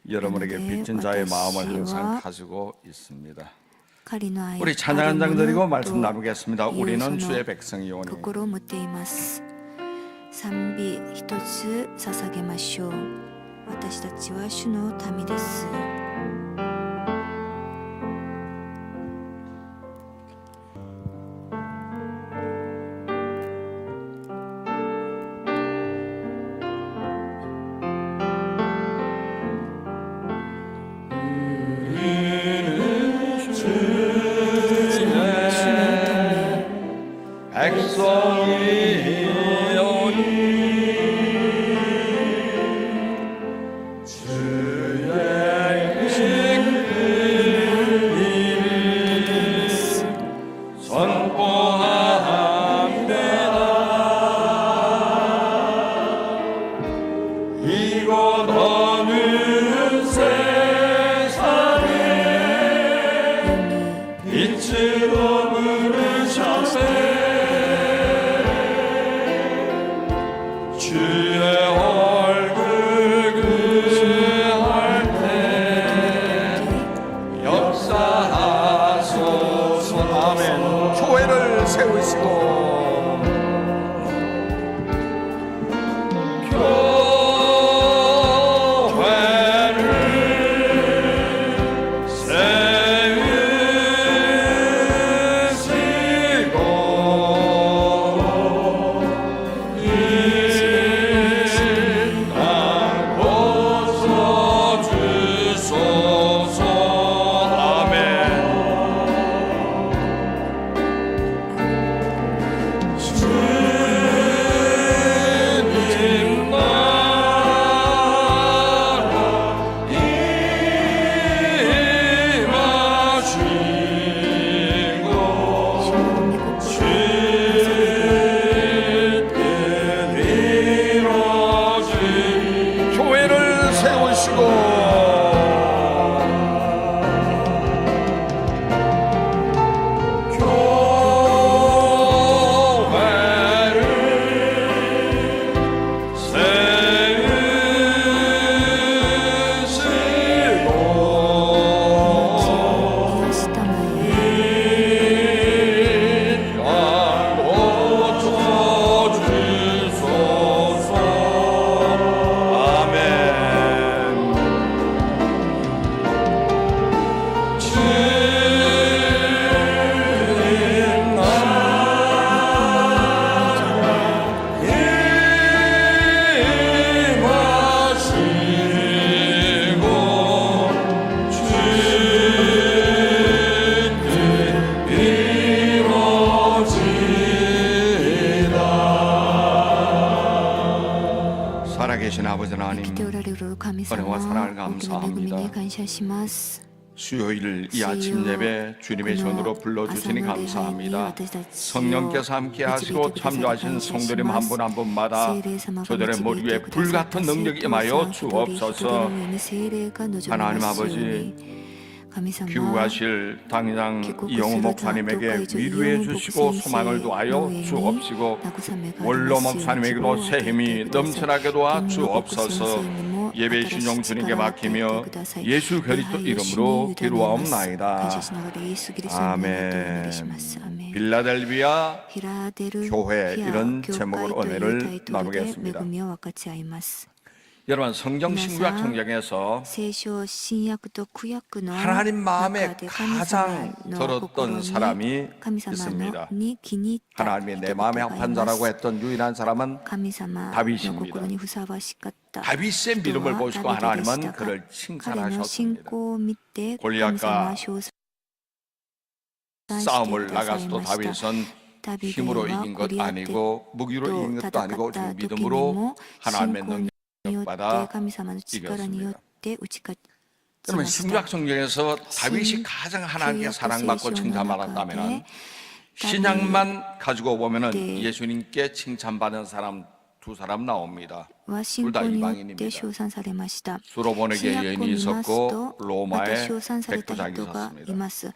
여러분에게 빚진 자의 마음을 항상 가지고 있습니다. 우리 찬양 한 장 드리고 말씀 나누겠습니다. 우리는 주의 백성이오니. 賛美一つ捧げましょう。私たちは主の民です。 「 은혜와 사랑을 감사합니다. 수요일 이 아침 예배 주님의 전으로 불러주시니 감사합니다. 성령께서 함께 하시고 참조하신 성도님 한 분 한 분마다 저들의 머리 위에 불같은 능력이 임하여 주옵소서. 하나님 아버지, 귀국하실 당장 이영우 목사님에게 위로해 주시고 소망을 도하여 주옵시고, 원로 목사님에게도 새 힘이 넘쳐나게 도와 주옵소서. 예배 신용 주님께 맡기며 예수 그리스도 이름으로 기도하옵나이다. 아멘. 빌라델비아 교회, 이런 제목으로 은혜를 나누겠습니다. 여러분, 성경 신구약 성경에서 하나님 마음에 가장 들었던 사람이 있습니다. 하나님이 내 마음에 합한 자라고 했던 유일한 사람은 다윗입니다. 다윗의 믿음을 보시고 하나님은 그를 칭찬하셨습니다. 골리앗과 싸움을 나가서도 다윗은 힘으로 이긴 것 아니고 무기로 이긴 것도 아니고 믿음으로 하나님의 능력받아 이겼습니다. 그러면 신구약 성경에서 다윗이 가장 하나님께 사랑받고 칭찬받았다면, 신약만 가지고 보면은 예수님께 칭찬받은 사람 두 사람 나옵니다. 둘 다 이방인입니다. 수로 보내기에 여인이 있었고 로마에 백부장이 있었습니다.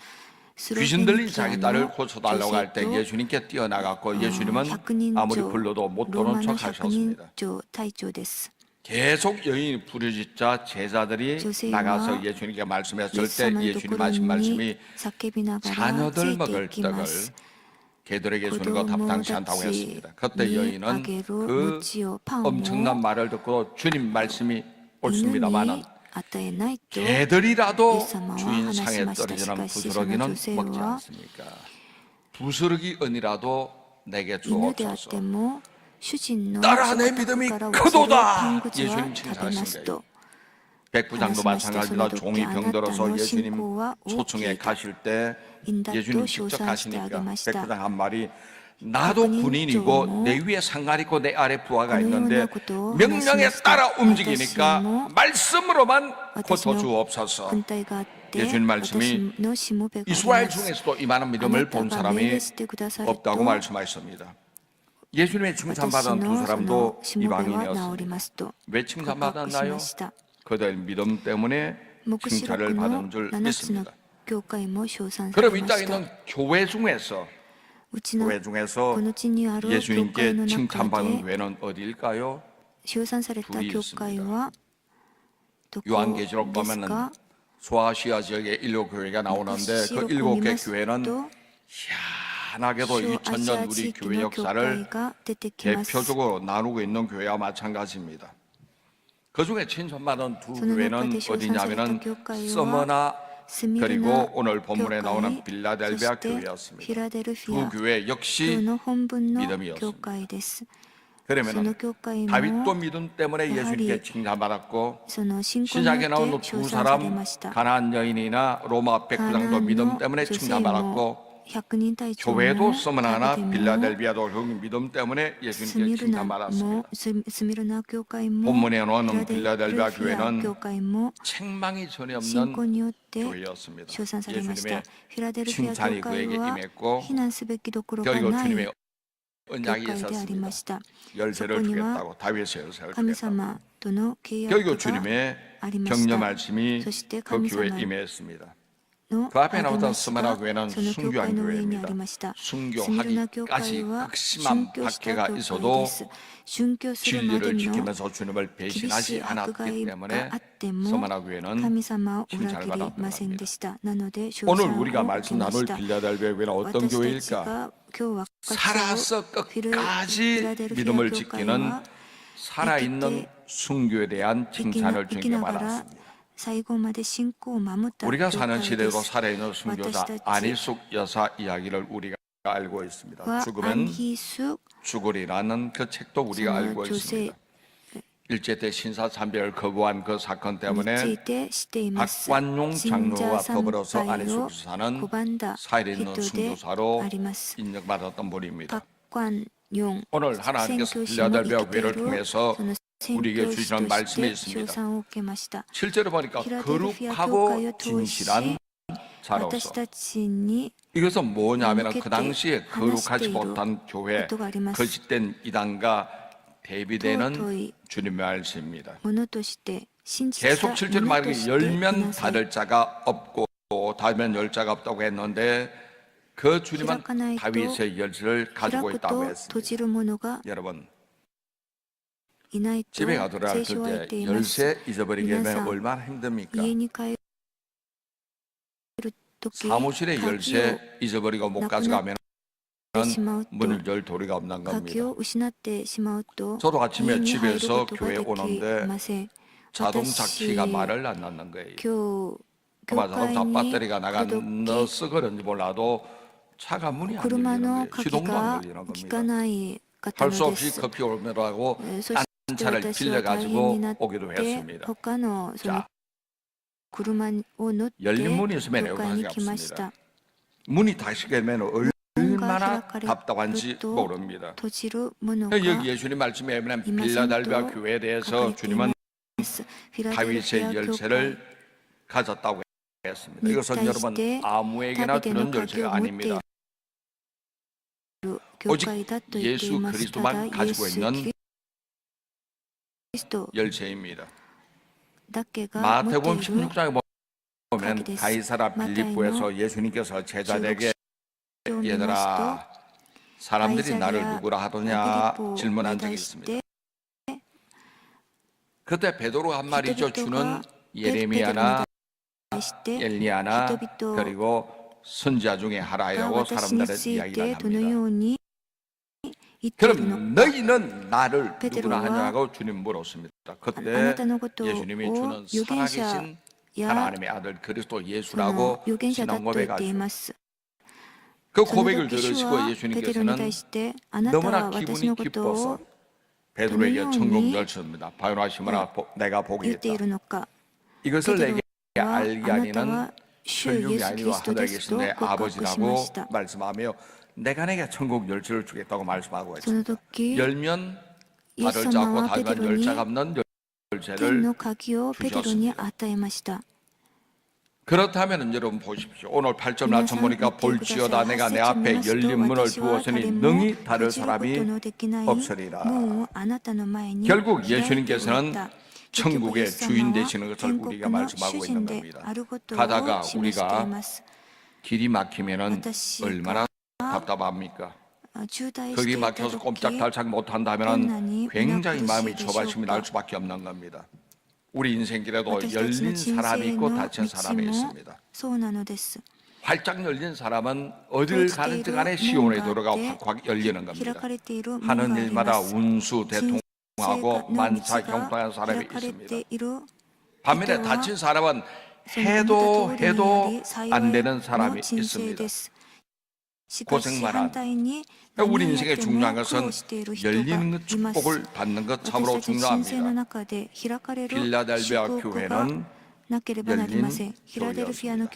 귀신 들린 자기 딸을 고쳐달라고 할 때 예수님께 뛰어나갔고, 예수님은 아무리 불러도 못 도는 척 하셨습니다. 계속 여인이 부르짖자 제자들이 나가서 예수님께 말씀했을 때 예수님 하신 말씀이 자녀들 먹을 떡을 개들에게 주는 것 답당치 않다고 했습니다. 그때 여인은 그 엄청난 말을 듣고 주님 말씀이 옳습니다마는 개들이라도 주인 상에 떨어지는 부스러기는 먹지 않습니까? 부스러기 은이라도 내게 주옵소서. 따라 내 믿음이 크도다. 예수님 칭찬하십니다. 백부장도 마찬가지다. 종이 병들어서 예수님 초청에 가실 때 예수님 직접 가시니까 백부장 한 말이, 나도 군인이고 내 위에 상관 있고 내 아래 부하가 있는데 명령에 따라 움직이니까 말씀으로만 고쳐주옵소서. 예수님 말씀이 이스라엘 중에서도 이만한 믿음을 본 사람이 없다고 말씀하셨습니다. 예수님의 칭찬받은 두 사람도 이방인이었습니다. 왜 칭찬받았나요? 그들 믿음 때문에 칭찬을 받은 줄 믿습니다. 그럼 이 땅에 있는 교회 중에서 예수님께 칭찬받은 교회는 어디일까요? 둘이 있습니다. 요한계시록 보면은 소아시아 지역에 7교회가 나오는데 그 7개 교회는 희한하게도 2000년 우리 교회 역사를 대표적으로 나누고 있는 교회와 마찬가지입니다. 그 중에 칭찬받은 두 교회는 어디냐면은 서머나 그리고 오늘 본문에 나오는 빌라델비아 교회였습니다. 두 교회 역시 믿음이었습니다. 그러면 다윗도 믿음 때문에 예수님께 칭찬받았고, 신약에 나오는 두 사람 가나안 여인이나 로마 백부장도 믿음 때문에 칭찬받았고, 교회도 서머나나 빌라델비아도 그 믿음 때문에 예수님께 칭찬받았습니다. 본문에 나오는 빌라델비아 교회는 책망이 전혀 없는 교회였습니다. 예수님의 칭찬이 그에게 임했고, 그리고 주님의 언약이 있었습니다. 열쇠를 주겠다고, 다윗의 열쇠를 주겠다고. 그리고 주님의 격려 말씀이 그 교회에 임했습니다. 그 앞에 나오던 스마나 교회는 순교한 교회입니다. 순교하기까지 극심한 박해가 있어도 진리를 지키면서 주님을 배신하지 않았기 때문에 스마나 교회는 칭찬을 받았습니다. 오늘 우리가 말씀 나눌 빌라델비아 교회는 어떤 교회일까? 살아서 끝까지 믿음을 지키는 살아있는 순교에 대한 칭찬을 주님께 받았습니다. 우리가 사는 시대로 살아있는 순교자 안희숙 여사 이야기를 우리가 알고 있습니다. 죽으면 죽으리라는 그 책도 우리가 알고 있습니다. 일제 때 신사참배를 거부한 그 사건 때문에 박관용 장로와 더불어서 안희숙 여사는 살아있는 순교사로 인정받았던 분입니다. 오늘 하나님께서 빌라델비아 교회를 통해서 우리에게 주시는 말씀이 있습니다. 실제로 보니까 거룩하고 진실한 자로서 이것은 뭐냐면 그 당시에 거룩하지 못한 교회, 거짓된 이단과 대비되는 주님의 말씀입니다. 계속 실제로 말하기 열면 닫을 자가 없고 닫으면 열 자가 없다고 했는데 그 주님은 다윗의 열쇠를 가지고 있다고 했습니다. 여러분, 집에 가더라도 때 열쇠 잊어버리게 되면 얼마나 힘듭니까? 사무실에 열쇠 잊어버리고 못 가져가면 문을 열 도리가 없는 겁니다. 저도 아침에 집에서 교회 오는데 자동차 키가 말을 안 낳는 거예요. 아마 자동차 배터리가 나가서 그런지 몰라도 차가 문이 안 열리는 거예요. 시동도 안 열리는 겁니다. 할 수 없이 커피 오느라고 딴 차를 빌려가지고 오기도 했습니다. 자, 열린 문이 있으면 애국하지 않습니다. 문이 닫히게 되면 얼마나 답답한지 모릅니다. 여기 예수님 말씀에 보면 빌라델비아 교회에 대해서 주님은 다윗의 열쇠를 가졌다고 했습니다. 이것은 여러분 아무에게나 주는 열쇠가 아닙니다. 오직 예수 그리스도만 가지고 있는 열쇠입니다. 마태복음 16장에 보면 가이사라 빌립보에서 예수님께서 제자들에게 얘들아 사람들이 나를 누구라 하더냐 질문한 적이 있습니다. 그때 베드로 한 말이죠. 주는 예레미야나 엘리야나 그리고 선지자 중에 하나이라고 사람들은 이야기를 합니다. 그럼 너희는 나를 누구나 하냐고 주님 물었습니다. 그때 예수님이 주는 살아계신 하나님의 아들 그리스도 예수라고 신앙 고백하죠. 그 고백을 들으시고 예수님께서는 너무나 기분이 기뻐서 베드로에게 천국 열쇠입니다. 바요나 시모나 내가 복이 있다. 이것을 내게 알게 하니는 혈육이 아니라 하늘에 계신 내 아버지라고 말씀하며 내가 내게 천국 열쇠를 주겠다고 말씀하고 있습니다. 열면 닫을 자 없고 닫으면 열 자가 없는 열쇠를 주셨습니다. 그렇다면 여러분 보십시오. 오늘 8절 말씀 보니까 볼지어다 내가 내 앞에 열린 문을 두었으니 능히 닫을 사람이 없으리라. 결국 예수님께서는 천국의 주인 되시는 것을 우리가 말씀하고 있는 겁니다. 가다가 우리가 길이 막히면은 얼마나 답답합니까? 거기 막혀서 꼼짝달싹 못한다면 굉장히 마음이 좁아심이 날 수밖에 없는 겁니다. 우리 인생길에도 열린 사람이 있고 닫힌 사람이 있습니다. 활짝 열린 사람은 어딜 가든지 간에 시온의 도로가 확확 열리는 겁니다. 하는 일마다 운수 대통하고 만사 형통한 사람이 있습니다. 반면에 닫힌 사람은 해도 안 되는 사람이 있습니다. 고생만 한. 우리 인생의 중요한 것은 열리는 축복을 받는 것 참으로 중요합니다. 필라델비아 교회는 열린 교회였습니다.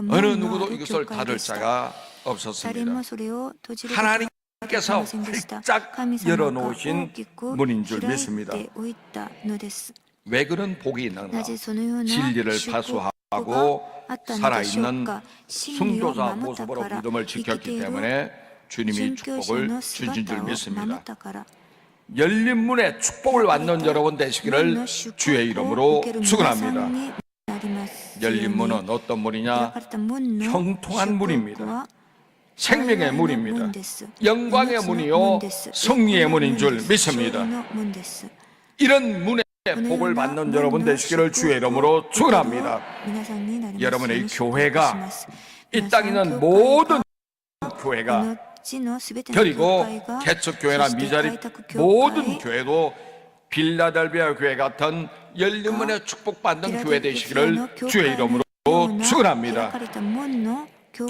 어느 누구도 이것을 닫을 자가 없었습니다. 하나님께서 활짝 열어놓으신 문인 줄 믿습니다. 왜 그런 복이 있는가? 진리를 파수하고 살아있는 순교자 모습으로 믿음을 지켰기 때문에 주님이 축복을 주신 줄 믿습니다. 열린 문에 축복을 받는 여러분 되시기를 주의 이름으로 축원합니다. 열린 문은 어떤 문이냐? 형통한 문입니다. 생명의 문입니다. 영광의 문이요 승리의 문인 줄 믿습니다. 이런 문에 복을 받는 여러분 되시기를 주의 이름으로 축원합니다. 여러분의 교회가 이 땅에 있는 모든 교회가 그리고 개척교회나 미자립 모든 교회도 빌라델비아 교회 같은 열린 문에 축복받는 교회 되시기를 주의 이름으로 축원합니다.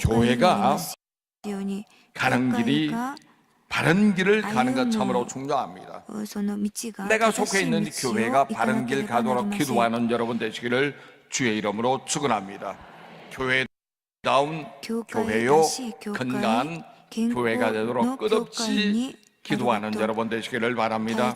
교회가 가는 길이 바른 길을 가는 것 참으로 중요합니다. 내가 속해 있는 교회가 바른 길 가도록 기도하는 여러분 되시기를 주의 이름으로 축원합니다. 교회다운 교회요 건강한 교회가 되도록 끝없이 기도하는 여러분 되시기를 바랍니다.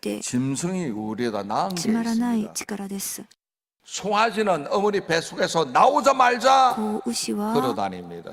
て 짐승이 우리에다 낳은 つ 게 まらない 있습니다. 力です。 송아지는 어머니 뱃속에서 나오자마자 子牛は 걸어다닙니다.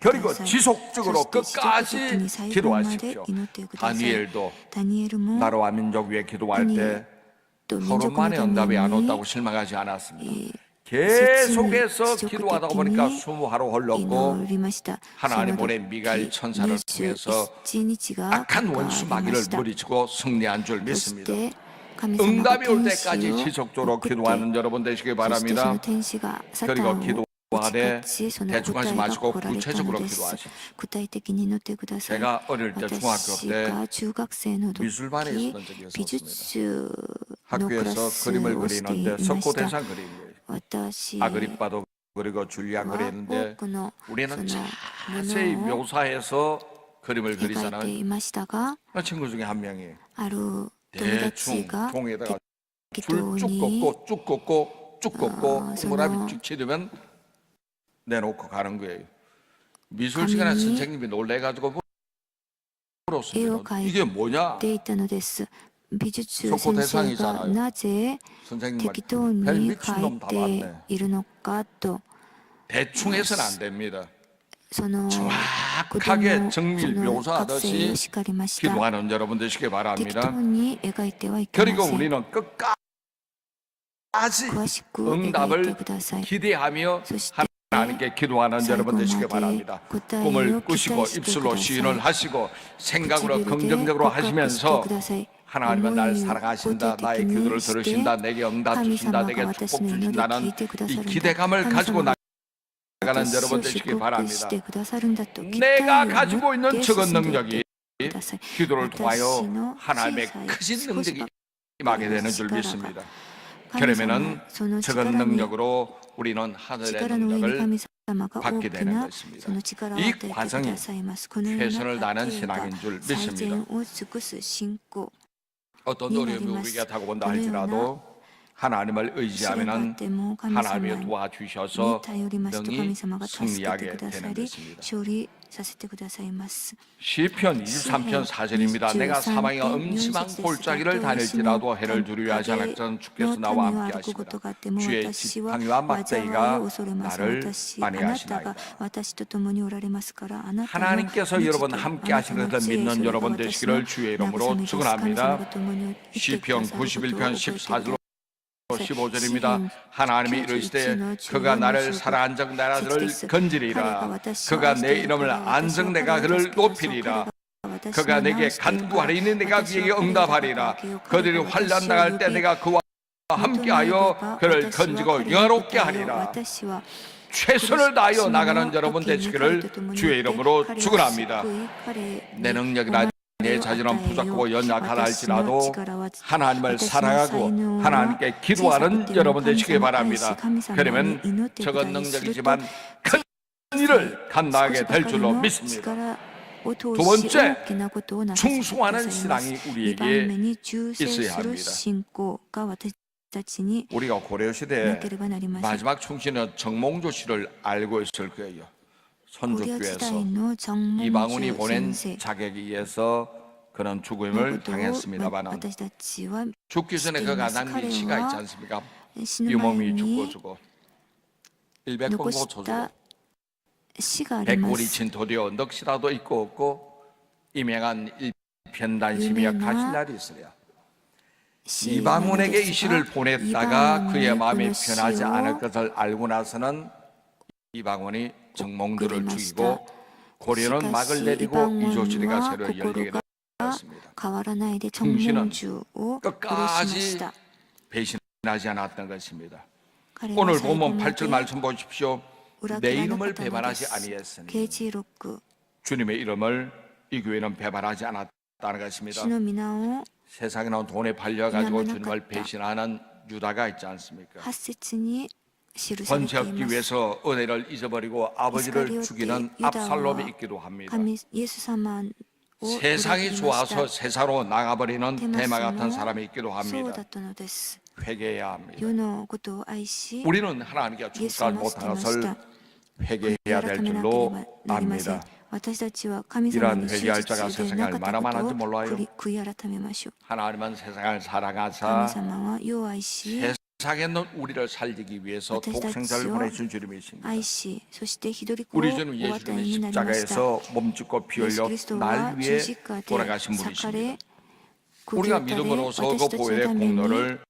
그리고 지속적으로 끝까지 기도하십시오. 다니엘도 나라와 민족 위해 기도할 때 하루 만에 응답이 안 왔다고 실망하지 않았습니다. 계속해서 기도하다 보니까 20하루 흘렀고 하나님 보낸 미가엘 천사를 통해서 악한 원수 마귀를 물리치고 승리한 줄 믿습니다. 응답이 올 때까지 지속적으로 기도하는 여러분 되시기 바랍니다. 그리고 기도하되 대충 하지 마시고 구체적으로 기도하십시오. 제가 어릴 때 중학교 때 미술반에 있었던 적이 있었습니다. 학교에서 그림을 그리는데 석고 대상 그림이에요. 아그리빠도 그리고 줄리아 그리는데 우리는 자세히 묘사해서 그림을 그리잖아요. 친구 중에 한 명이 대충 종이에다가 줄 쭉 긋고 쭉 긋고 쭉 긋고 동그라미 쭉 치려면 내놓고 가는 거예요. 미술 시간에 선생님이 놀래가지고 물었습니다. 이게 뭐냐? 석고 대상이잖아요. 선생님한테 별 미친놈 다 봤네. 대충 해서는 안 됩니다. 정확하게 정밀 묘사하듯이 기도하는 여러분 되시기 바랍니다. 그리고 우리는 끝까지 응답을 기대하며 하나님께 기도하는 여러분 되시기 바랍니다. 꿈을 꾸시고 입술로 시인을 하시고 생각으로 긍정적으로 하시면서 하나님은 나를 사랑하신다, 나의 기도를 들으신다, 내게 응답 주신다, 내게 축복 주신다는 이 기대감을 가지고 나가는 여러분 되시기 바랍니다. 내가 가지고 있는 적은 능력이 기도를 통하여 하나님의 크신 능력이 임하게 되는 줄 믿습니다. 그러면은 적은 능력으로 우리는 하늘의 능력을 받게 되는 것입니다. 이 과정이 최선을 다하는 신앙인 줄 믿습니다. 어떤 어려움이 우리가 다가온다 할지라도 하나님을 의지하면 하나님이 도와주셔서 능히 승리하게 되는 것입니다. 시편 23편 4절입니다. 내가 사망의 음침한 골짜기를 다닐지라도 해를 두려워 하지 않았던 주께서 나와 함께 하시거다. 주의 지팡이와 막대기가 나를 안위하시나이다. 하나님께서 여러분 함께 하시는 것을 믿는 여러분 되시기를 주의 이름으로 축원합니다. 시편 91편 14절 15절입니다. 하나님이 이르시되 그가 나를 사랑한 적 나라들을 건지리라. 그가 내 이름을 안정 내가 그를 높이리라. 그가 내게 간구하리니 내가 그에게 응답하리라. 그들이 환난 당할 때 내가 그와 함께하여 그를 건지고 영화롭게 하리라. 최선을 다하여 나가는 여러분 되시기를 주의 이름으로 축원합니다. 내 능력이나 내 자신은 부족하고 연약하다 할지라도 하나님을 사랑하고 하나님께 기도하는 여러분 되시기 바랍니다. 그러면 적은 능력이지만 큰 일을 감당하게 될 줄로 믿습니다. 두 번째, 충성하는 신앙이 우리에게 있어야 합니다. 우리가 고려시대에 마지막 충신은 정몽주 씨를 알고 있을 거예요. 선주교에서 이방원이 보낸 자객에 의해서 그는 죽음을 당했습니다만 죽기 전에 그가 남긴 시가 있지 않습니까? 유몸이 죽고 100번 고쳐주고 100골이 진토되어 넋이라도 있고 없고 임행한 일편단심이여 가실 날이 있으랴. 이방원에게 이 시를 보냈다가 그의 마음이 변하지 않을 것을 알고 나서는 이방원이 정몽들을 죽이고 고려는 막을 내리고 이조시대가 새로 열리게 되었습니다. 충신은 끝까지 배신하지 않았던 것입니다. 오늘 보면 8절 말씀 보십시오. 내 이름을 배반하지 아니했으니 주님의 이름을 이 교회는 배반하지 않았다는 것입니다. 세상에 나온 돈에 팔려가지고 주님을 배신하는 유다가 있지 않습니까? 번제하기 위해서 은혜를 잊어버리고 아버지를 죽이는 압살롬이 있기도 합니다. 세상이 좋아서 세상으로 나가버리는 대마 같은 사람이 있기도 합니다. 회개해야 합니다. 우리는 하나님께 충성하지 못한 것을 회개해야 될 줄로 압니다. 이러한 회개할 자가 세상에 얼마나 많은지 몰라요. 하나님은 세상을 사랑하사 세상에 있는 우리를 살리기 위해서 독생자를 보내신 주님이십니다. 우리 주는 예수님이 십자가에서 몸짓고 피 흘려 날 위해 돌아가신 분이십니다. 우리가 믿음으로서 그 보혈의 공로를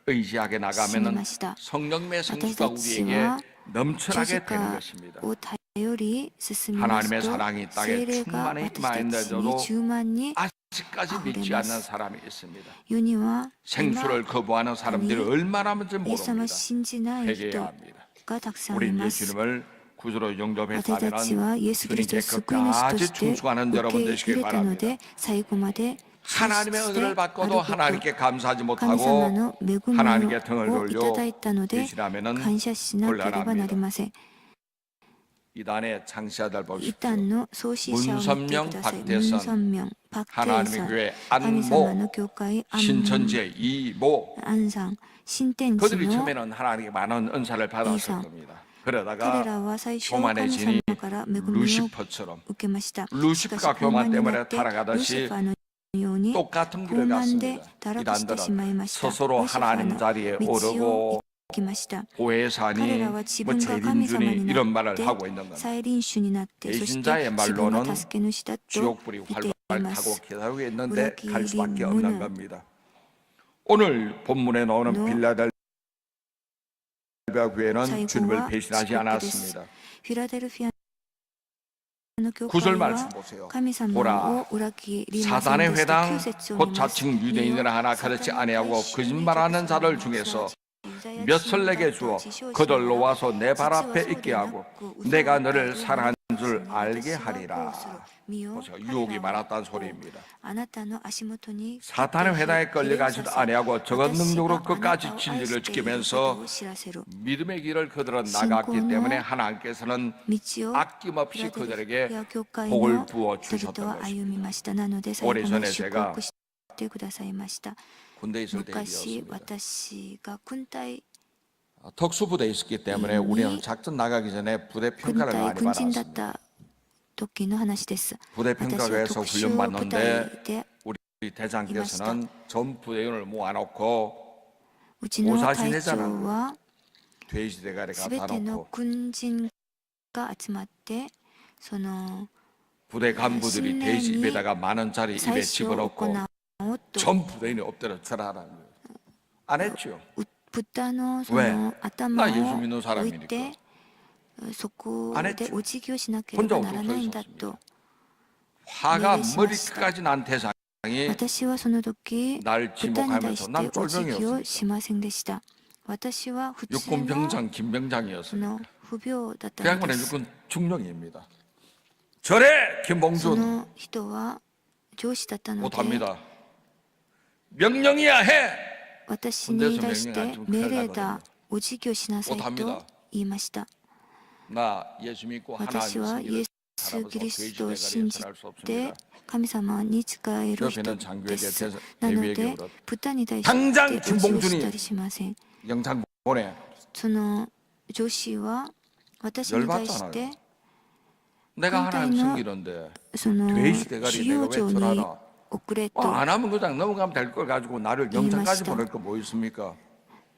의지하게 나가면은 信じました 성령의 私 성수가 たち 우리에게 は 넘쳐나게 되는 十字 것입니다. 架を頼り進みます 하나님의 と 사랑이 聖 땅에 霊が 충만히 私たち 임하였는데도 に充満に 아직까지 아, 믿지 그래, 않는 맞- 사람이 있습니다. 世には 생수를 今 거부하는 사람들이 얼마나 많은지 イエス様を 모릅니다. 信じない 회개해야 人 합니다. がたくさんい 우리 ます。 예수님을 구주로 私たちは 영접했다면 イエス・キリストを 주님께 救い主と 끝까지 して 충성하는 受 여러분 け入 되시길 れたの 바랍니다. で最後まで 하나님의 信じて 은혜를 ある 받고도 こと 하나님께 감사하지 神様 못하고 の恵み 하나님께 등을 をいた 돌려 だいたので 계시라면은 感謝しなければなりません。 이단의 창시아들 異 보십시오. 端の創始者を見てください。 문선명, ムンソンミョン、パクテイ 하나님의 さん、 교회 神様 안모, の教会、アンモン、 신천지의 이모 アンさん、新天地 그들이 の 처음에는 하나님께 많은 은사를 받았을 이상. 겁니다. 彼 그러다가 らは最初神 교만해지니 様から恵みを 루시퍼처럼 受けました。 루시퍼가 しかし、傲慢 교만 にな 때문에 ってルシ 타락하듯이 ファーのように 똑같은 傲 길을 慢で 갔습니다. 堕落してしまいま 이단들은 した。 스스로 ルシファー 하나님 の 자리에 道を 오르고 行きました。 보혜사니 彼らは自 뭐 分が神様 재림주니 にな 이런 っ 말을 て 하고 있는 겁니다. 再臨主になってそして 배신자의 自分が 말로는 助け主だと 지옥불이 言ってい 활발 ま 타고 す。 기다리고 있는데 우라기 갈 수밖에 림문은 없는 겁니다. 오늘 본문에 나오는 너 빌라델비아 교회는 사이고와 주님을 배신하지 지옥불 않았습니다. フィラデルフィアの教 구절 会 말씀 は 보세요. 神様 보라 を裏切りません 사단의 でした。 회당 9節を 곧 見ます。 자칭 유대인을 하나 가르치 아니하고 거짓말하는 자들 중에서 몇 설 내게 주어 그들 놓아서 내 발 앞에 있게 하고 내가 너를 사랑한 줄 알게 하리라. 보세요. 유혹이 많았다는 소리입니다. 사탄의 회당에 끌려가지도 아니하고 적은 능력으로 끝까지 진리를 지키면서 믿음의 길을 그들은 나갔기 때문에 하나님께서는 아낌없이 그들에게 복을 부어 주셨던 것입니다. 오래전에 제가 군대에 있을 때 昔 일이었습니다. 私が軍隊 특수부대에 있었기 때문에 우리는 작전 나가기 전에 부대 軍 평가를 隊 많이 軍人だっ 받았습니다. た時の話です。 부대 私は 평가에서 特殊部 훈련받는데 隊で 우리 대장께서는 전 부대원을 모아놓고 うちの隊長 오사시내잖아. は 돼지 대가리 すべ 갖다 ての 놓고 軍人が集まってその 부대 간부들이 돼지 입에다가 10,000원짜리 입에 最初行 집어넣고 おうと 전 부대인이 엎드려 절하라는 거예요. 안 했죠. 豚のそ 왜 の頭 나 예수 を 믿는 置い 사람이니까. てそこ 안 で 했죠. お辞儀をしなければ 혼자 ならないんだと 화가 네, 머리끝까지 난 대장이 私はその時 날 豚に対 지목하면서 して 난 お辞儀を 쫄병이었습니다. しませんでした私は普通の 육군병장 そ 김병장이었습니다. の不病だった 그 の 양반은 です 육군 중령입니다. 절해 そ 김봉준 の人は上司だったので 못합니다. 명령이야 해. 私に対して命令だお辞儀をしなさいと言いました 나 예수 믿고 私は 하나님 イエス・キリストを信じて神様に仕える人 옆에는 で 장교에게 す 대서 なの 대위에게 で 물었다. 豚に対 당장 してお辞儀を 김봉준이 したりしません 영창 보내. その上司は私に対して 내가 하나님 군대는 섬기는데 その 돼지 대가리 主 내가 要 왜 長に 절하나? 遅れと 안 하면 그냥 넘어가면 될 걸 가지고 나를 영창까지 이해하시다. 보낼 거 뭐 있습니까?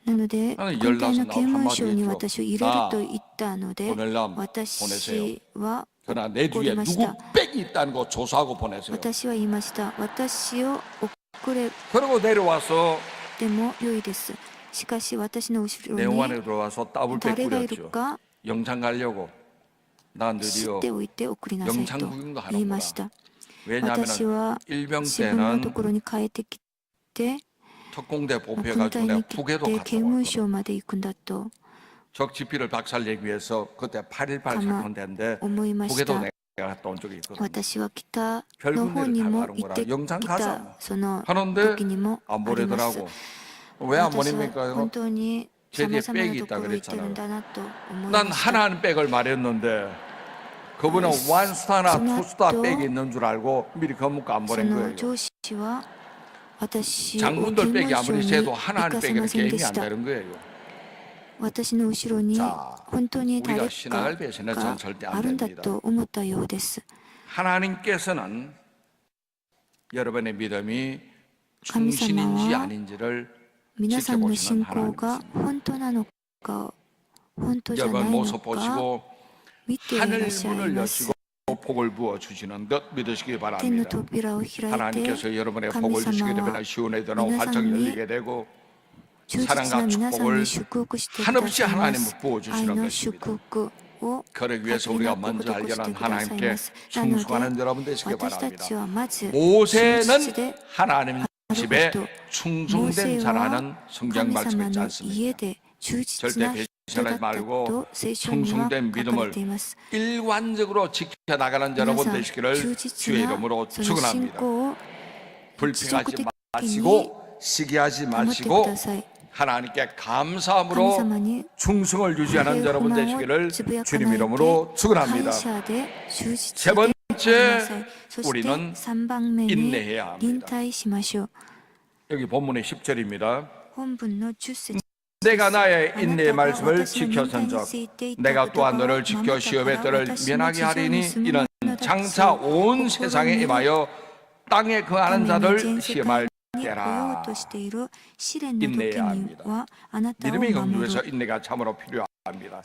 なので 나는 軍隊 연락서 の刑務所に 나한마디 私を入れると言ったので 보낼람 私は 그러나 내 怒 뒤에 りまし 누구 た 빽이 있다는 거 조사하고 보내세요. 私は言いました私を遅れ 그리고 내려와서 でも良いですしかし私の後ろ 내 に 호 안에 들어와서 따블백 誰がいる 뿌렸죠. か 영창 가려고. 나 知 느려 っておいて送りなさい 영창 と 구경도 言い 하는구나. ました 왜냐하면 私は 일병 自分のと 때는 ころに帰ってきて 특공대 軍 보표해가지고 隊 내가 に来 북에도 て 갔다 刑務 왔거든. 所まで行くんだと 적 지피를 박살내기 위해서 그때 8.18 아마 사건대인데 思いまし 북에도 た 내가 갔다 온 적이 있거든. 私は北の方にも行ってきたその 하는데 時にも 안 あります 보내더라고. 왜 안 私は 보냅니까? 本当に 제 さ 뒤에 まざまな 백이 と 있다 ころ行ってる 그랬잖아요. んだなと思い 난 ました 하나는 백을 말했는데 그분은 원스타나 투스타 백이 있는 줄 알고 미리 검문과 안 そ 보낸 の 거예요. 上司は私を刑 장군들 백이 務所 아무리 に 세도 行 하나는 かせ 백에는 ませんで 게임이 し 안 た 되는 거예요. 私の後ろに 자, 本当に 우리가 誰 신앙을 か 배신해 が 전 절대 あ 안 るんだ 됩니다. と思ったようです 하나님께서는 여러분의 믿음이 神様 충신인지 は 아닌지를 皆さんの 지켜보시는 信仰が 하나님이십니다. 本当なのか本当じゃな 여러분 いの 모습 か 보시고 見ていらっ 하늘 しゃい 문을 ます 여시고 복을 부어 주시는 것 믿으시기 天の 바랍니다. 扉を開いて 하나님께서 여러분의 神 복을 주시게 様 되면 は 시온의 도는 皆さ 활짝 んに 열리게 되고 사랑과 축복을 한없이 하나님은 부어주시는 の 것입니다. 祝福を 그러기 위해서 우리가 먼저 알려는 하나님께 충성하는 여러분 되시기 私た 바랍니다. ちはまず 모세는 하나님 집에 충성된 モーセ 자라는 は 성경 神 말씀이 様 있지 の 않습니까? 家で忠実 절대 な人だ 배신하지 った 말고 と聖書には 충성된 書かれ 믿음을 ています。 일관적으로 지켜나가는 여러분 皆さん 되시기를 忠 주의 実な 이름으로 その信 축원합니다. 仰を 불평하지 마시고 시기하지 保ってく 마시고 ださい。 하나님께 神 감사함으로 様に 충성을 유지하는 不 여러분 満を 되시기를 つぶやか 주님 ないで 이름으로 축원합니다. 感謝で忠 세 実でありな 번째 さい。そして 우리는 3番目に 인내해야 합니다. 忍耐しましょう。 여기 본문의 10절입니다. 本文の10節 내가 나의 인내의 말씀을 지켜선적 내가 또한 너를 지켜 시험의 때를 면하게 하리니 이는 장차 온 세상에 임하여 땅에 거하는 자들 시험할 때라. 인내해야 합니다. 믿음의 경주에서 인내가 참으로 필요합니다.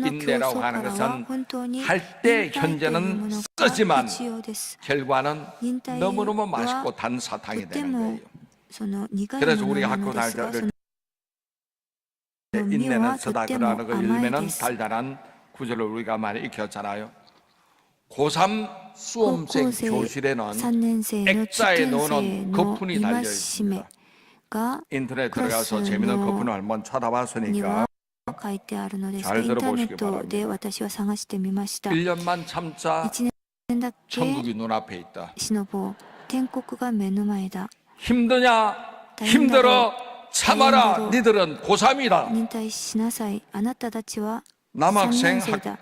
인내라고 하는 것은 할 때 현재는 쓰지만 결과는 너무너무 맛있고 단 사탕이 되는 거예요. 그래서 우리가 학교 다닐 때 인내는 쓰다그라는 거 일면은 달달한 구절을 우리가 많이 익혔잖아요. 고3 수험생 교실에는 액자에 넣어놓은 거푼이 달려 있습니다. 인터넷 들어가서 재미있는 거푼을 한번 찾아봤으니까 書いてあるのですが、 잘 インターネ 들어보시기 ットで 바랍니다. 私は探してみました。 1년만 참자 1年だけ 천국이 눈앞에 있다. 忍ぼう。天国が目の前だ。 힘드냐? 힘들어 참아라. 니들은 고3이다. 忍耐しなさい。あなたたちは3 남학생 年生だ。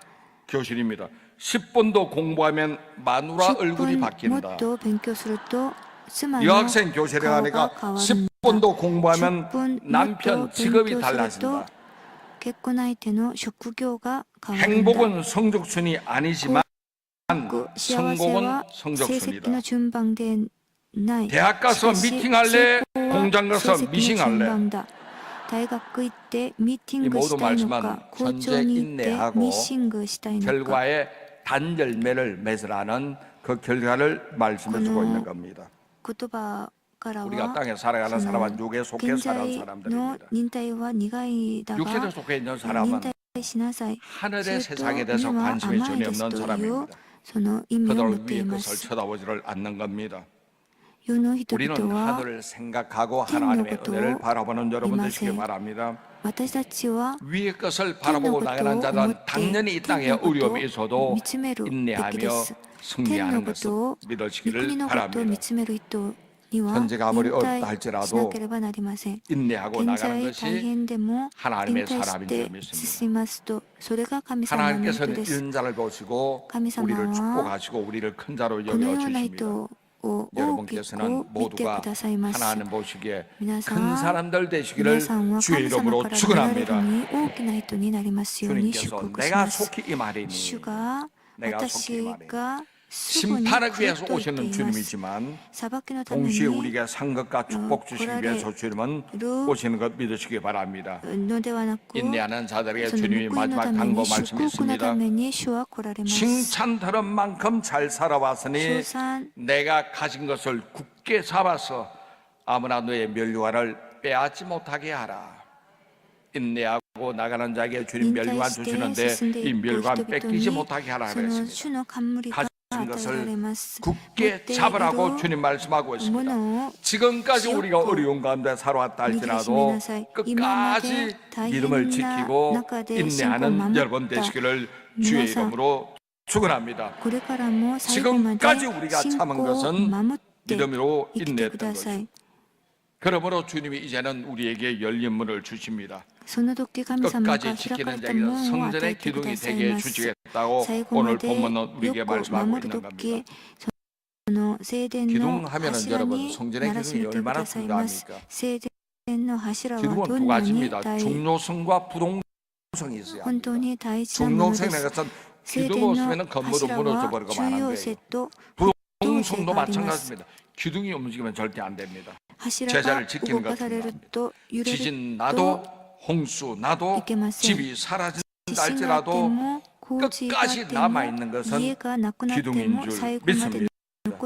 교실입니다. 10분도 공부하면 마누라 얼굴이 10分も 바뀐다. っと勉強すると妻の 여학생 교실에 顔が 가니까 変わるんだ。 10분도 공부하면 10分もっと 남편 勉 직업이 強すると 달라진다. 結婚相手の職業が変わるんだ。 행복은 성적순이 아니지만 幸せ 성공은 は成績 성적순이다. の順番でない。 대학 가서 しかし 미팅할래? 成功は 공장 가서 成績の順 미싱할래? 番だ。大学行ってミーティン 이 グ 모든 したいの 말씀은 か、校 현재 長に行って 인내하고 ミーシングしたいのか。 결과에 단열매를 맺으라는 그 결과를 말씀해 주고 있는 겁니다. 言葉からは 우리가 땅에 살아가는 사람은 육에 속해 現 사는 在の 사람들입니다. 忍耐は苦いだ 육체에 が 속해 있는 忍 사람은 耐しなさい。 하늘의 すると 세상에 대해서 目は 관심이 甘い 전혀 です 없는 という 사람입니다. その意味を 그들 持ってい 위에 ま 것을 す。 쳐다보지를 않는 겁니다. 世の人 우리는 々は 하늘을 생각하고天の 하나님의 ことを 은혜를 바라보는 여러분 되시기 見ません。 바랍니다. 私たちは 위의 것을 天の 바라보고 ことを 나가는 思っ 자는 て 당연히 이 天 땅에 のことを 어려움이 있어도 見つめるべきで 인내하며 す。天の 승리하는 こ 것을 とを、御 믿으시기를 国のことを見 바랍니다. つめる人には 현재가 아무리 忍耐 어렵다 し 할지라도 なければなりません。 인내하고 現 나가는 在大 것이 変でも 하나님의 忍耐し 사람인 줄 て 믿습니다. 進みますと、それが神様の人 하나님께서는 です。 이런 자를 보시고神様 우리를 は 축복하시고 우리를 큰 자로 このような 여겨주십니다. 人を大きく 여러분께서는 見て 모두가 くださいます。 하나님 보시기에 皆さん 큰 は 사람들 皆 되시기를 さんは 주의 神様 이름으로 から見られる 축원합니다. に大きな人になりますように祝 주님께서 福し 내가 ます。 속히 임하리니 主が 내가 속히 私 임하리니 がすぐに 심판을 来る 위해서 と言って 오시는 います。 주님이지만 裁きのために 동시에 우리에게 상급과 축복 주시기 고라를 위해서 주님은 오시는 것 믿으시기 바랍니다. のではなく、 인내하는 자들에게 その 주님이 報いの 마지막 ため 당부 に、祝福の 말씀했습니다. ために主は来られます。 칭찬 들은 만큼 잘 살아왔으니 称賛 내가 가진 것을 굳게 잡아서 아무나 너의 멸류관을 빼앗지 못하게 하라. 인내하고 나가는 자에게 주님 忍 멸류관 耐して 주시는데 進んで 이 いく 멸류관 人 뺏기지 々に 못하게 하라 その 그랬습니다. 主の冠が 가진 与えられます。 굳게 잡으라고 주님 말씀하고 있습니다. 物を 지금까지 우리가 어려운 가운데 살아왔다 할지라도 끝까지 믿음을 지키고 인내하는 여러분 되시기를 주의 이름으로 축원합니다. これからも最後まで 지금까지 우리가 信 참은 仰を 것은 守って 믿음으로 生きてく 인내했던 ださい。 것이죠. 그러므로 주님이 이제는 우리에게 열린 문을 주십니다. その時神様が 끝까지 開か 지키는 れた 자에게 門を与 성전의 えてく 기둥이 ださい 되게 ます。 주시겠다고 最後 오늘 まで 본문은 よ 우리에게 く 말씀하고 守る 있는 겁니다. 時、その聖殿の 기둥 하면은 柱 여러분 に 성전의 ならし 기둥이 めてく 얼마나 ださいます。 중요합니까? 聖殿の柱は 기둥은 ど 두 んなに 가지입니다. 大 중요성과 부동성이 있어야 本 합니다. 当に大事なもので 중요성이라는 す。 것은 聖 기둥 殿 없으면 の 건물은 柱 무너져 は 버리고 重 마는 要 거예요. 性と 부동성도 があります。 마찬가지입니다. 기둥이 움직이면 절대 안 됩니다. 柱 제자를 が 지키는 動かされる 것입니다. と揺れる 지진 と 나도 홍수 나도 いけません。 집이 사라진다 地震があって 할지라도 も洪水があって 끝까지 남아 있는 も 것은 家がなくなって 기둥인 も 줄 最後まで 믿습니다. 残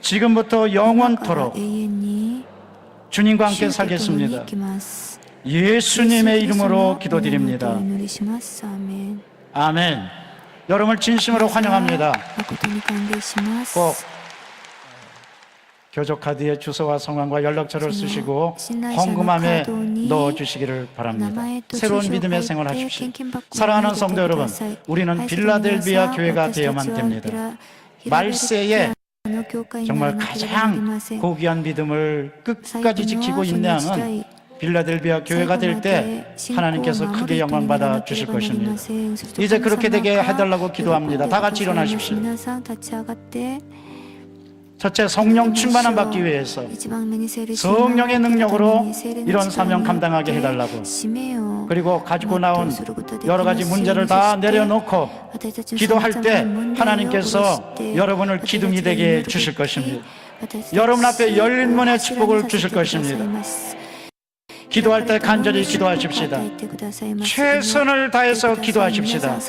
지금부터 영원토록 永遠に 주님과 함께 主と共に 살겠습니다. 生きます 예수님의 이름으로 お 기도드립니다. 祈りします。アーメン。 아멘. 여러분을 진심으로 환영합니다. 誠に歓迎します。 꼭 교조 카드에 주소와 성함과 연락처를 쓰시고 헌금함에 넣어주시기를 바랍니다. 새로운 믿음의 생활하십시오. 사랑하는 성도 여러분, 우리는 빌라델비아 교회가 되어야만 됩니다. 말세에 정말 가장 고귀한 믿음을 끝까지 지키고 인내하는 빌라델비아 교회가 될 때 하나님께서 크게 영광받아 주실 것입니다. 이제 그렇게 되게 해달라고 기도합니다. 다 같이 일어나십시오. 첫째, 성령 충만함 받기 위해서 성령의 능력으로 이런 사명 감당하게 해달라고, 그리고 가지고 나온 여러 가지 문제를 다 내려놓고 기도할 때 하나님께서 여러분을 기둥이 되게 주실 것입니다. 여러분 앞에 열린 문의 축복을 주실 것입니다. 기도할 때 간절히 기도하십시다. 최선을 다해서 기도하십시다.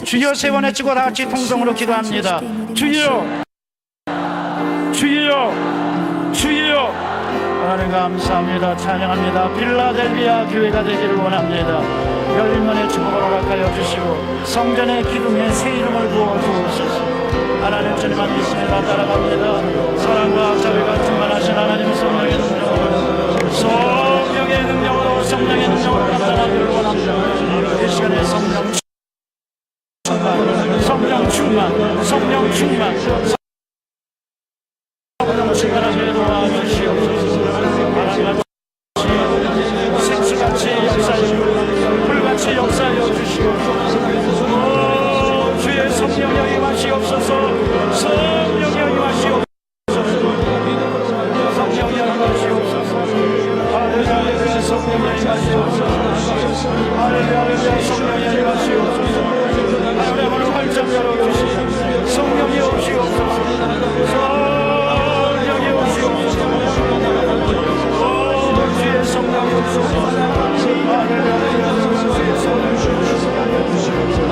주여 세 번 외치고 다 같이 통성으로 기도합니다. 주여, 주여, 주여. 하나님 감사합니다. 찬양합니다. 빌라델비아 교회가 되기를 원합니다. 열린 문의 축복을 허락하여 주시고 성전의 기둥에 새 이름을 부어 주옵소서. 하나님 주님만 믿습니다. 따라갑니다. 사랑과 자비가 충만하신 하나님 성령의 능력으로, 성령의 능력으로, 성령의 능력으로 감당하기를 원합니다. 이 시간에 성령 충만, 성령 충만, 성령 충만, 성령 충만하게 도와주시옵소서. 하나님 생수같이 역사하시고 불같이 역사하여 주시옵소서. 주의 성령이 임하시옵소서. 성령이 임하시옵소서. 성령이 임하시옵소서. 할렐루야. 성령이 임하시옵소서. 할렐루야. 성령이 임하시옵소서. 하나님 오늘 활짝 열어주시옵소서. 성령이 오시옵소서. 성령이 오시옵소서. 주의 성령이 오시옵소서. 할렐루야. 주의 성령이 오시옵소서.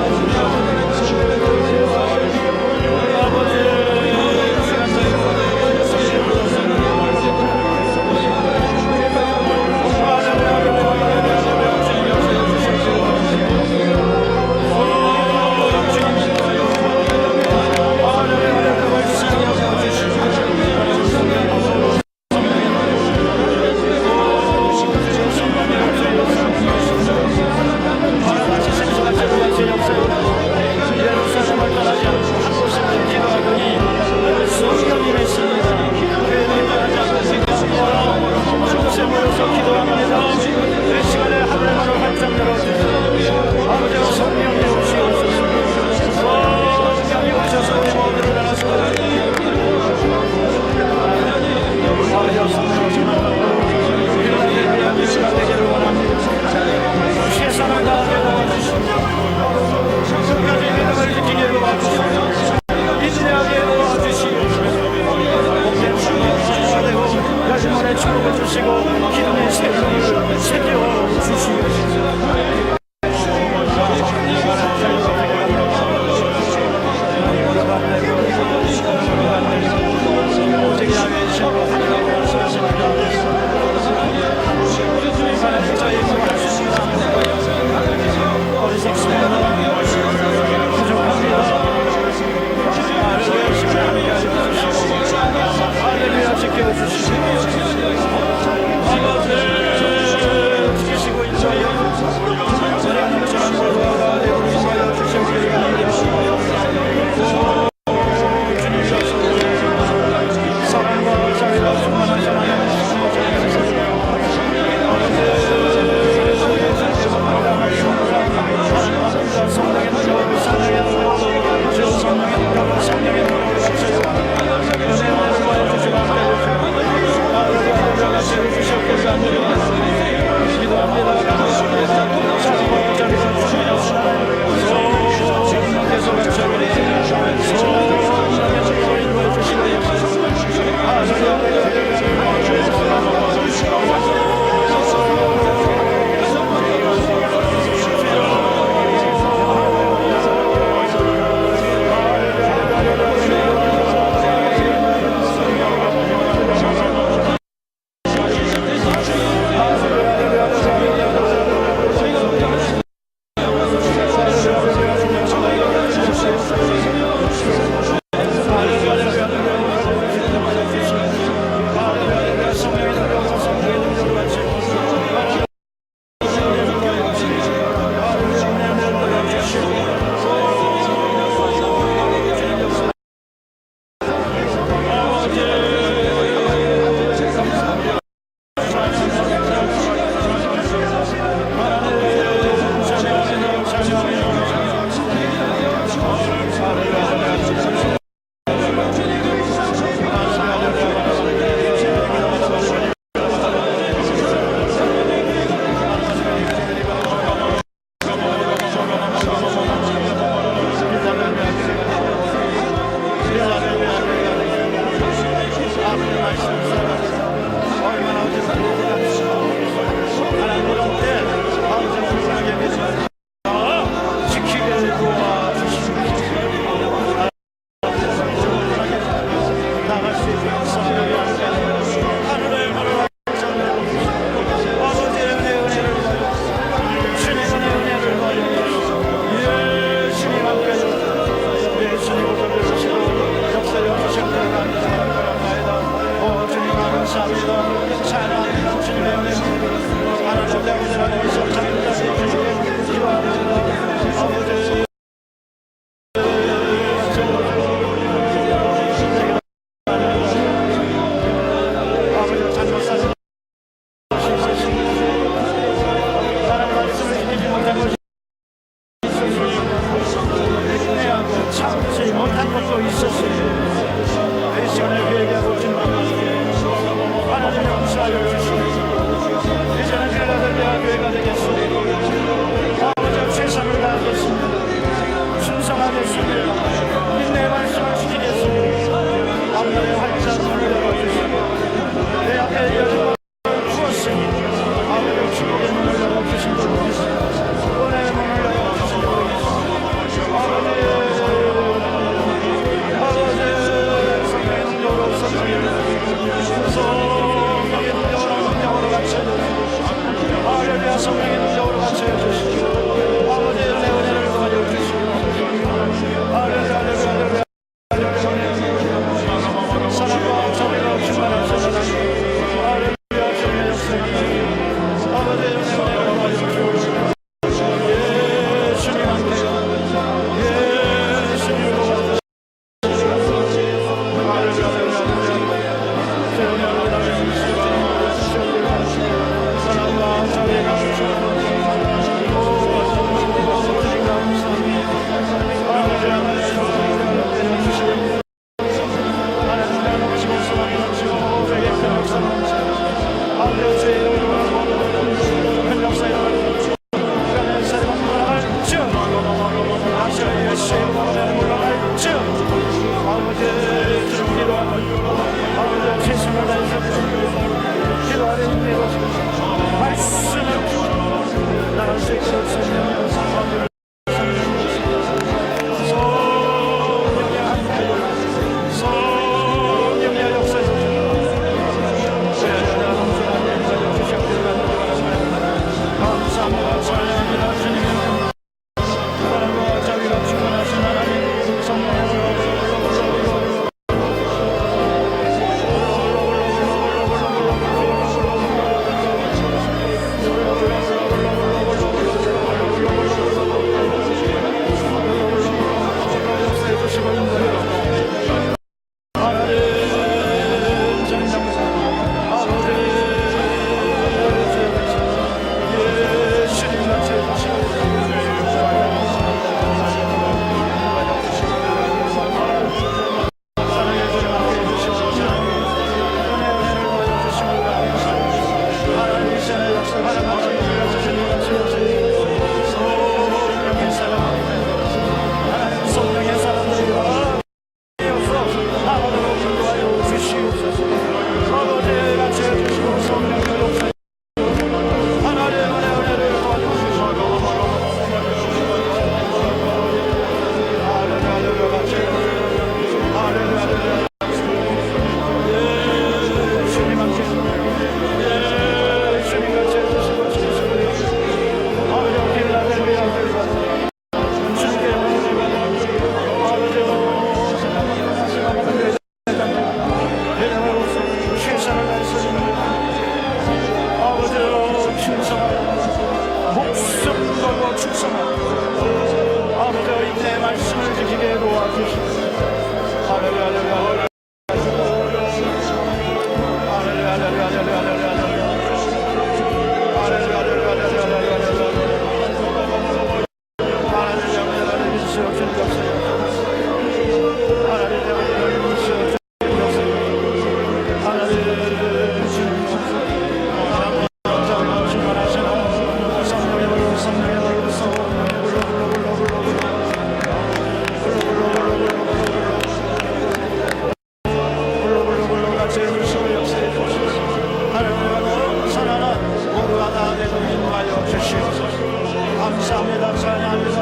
감사합니다. 찬양합니다.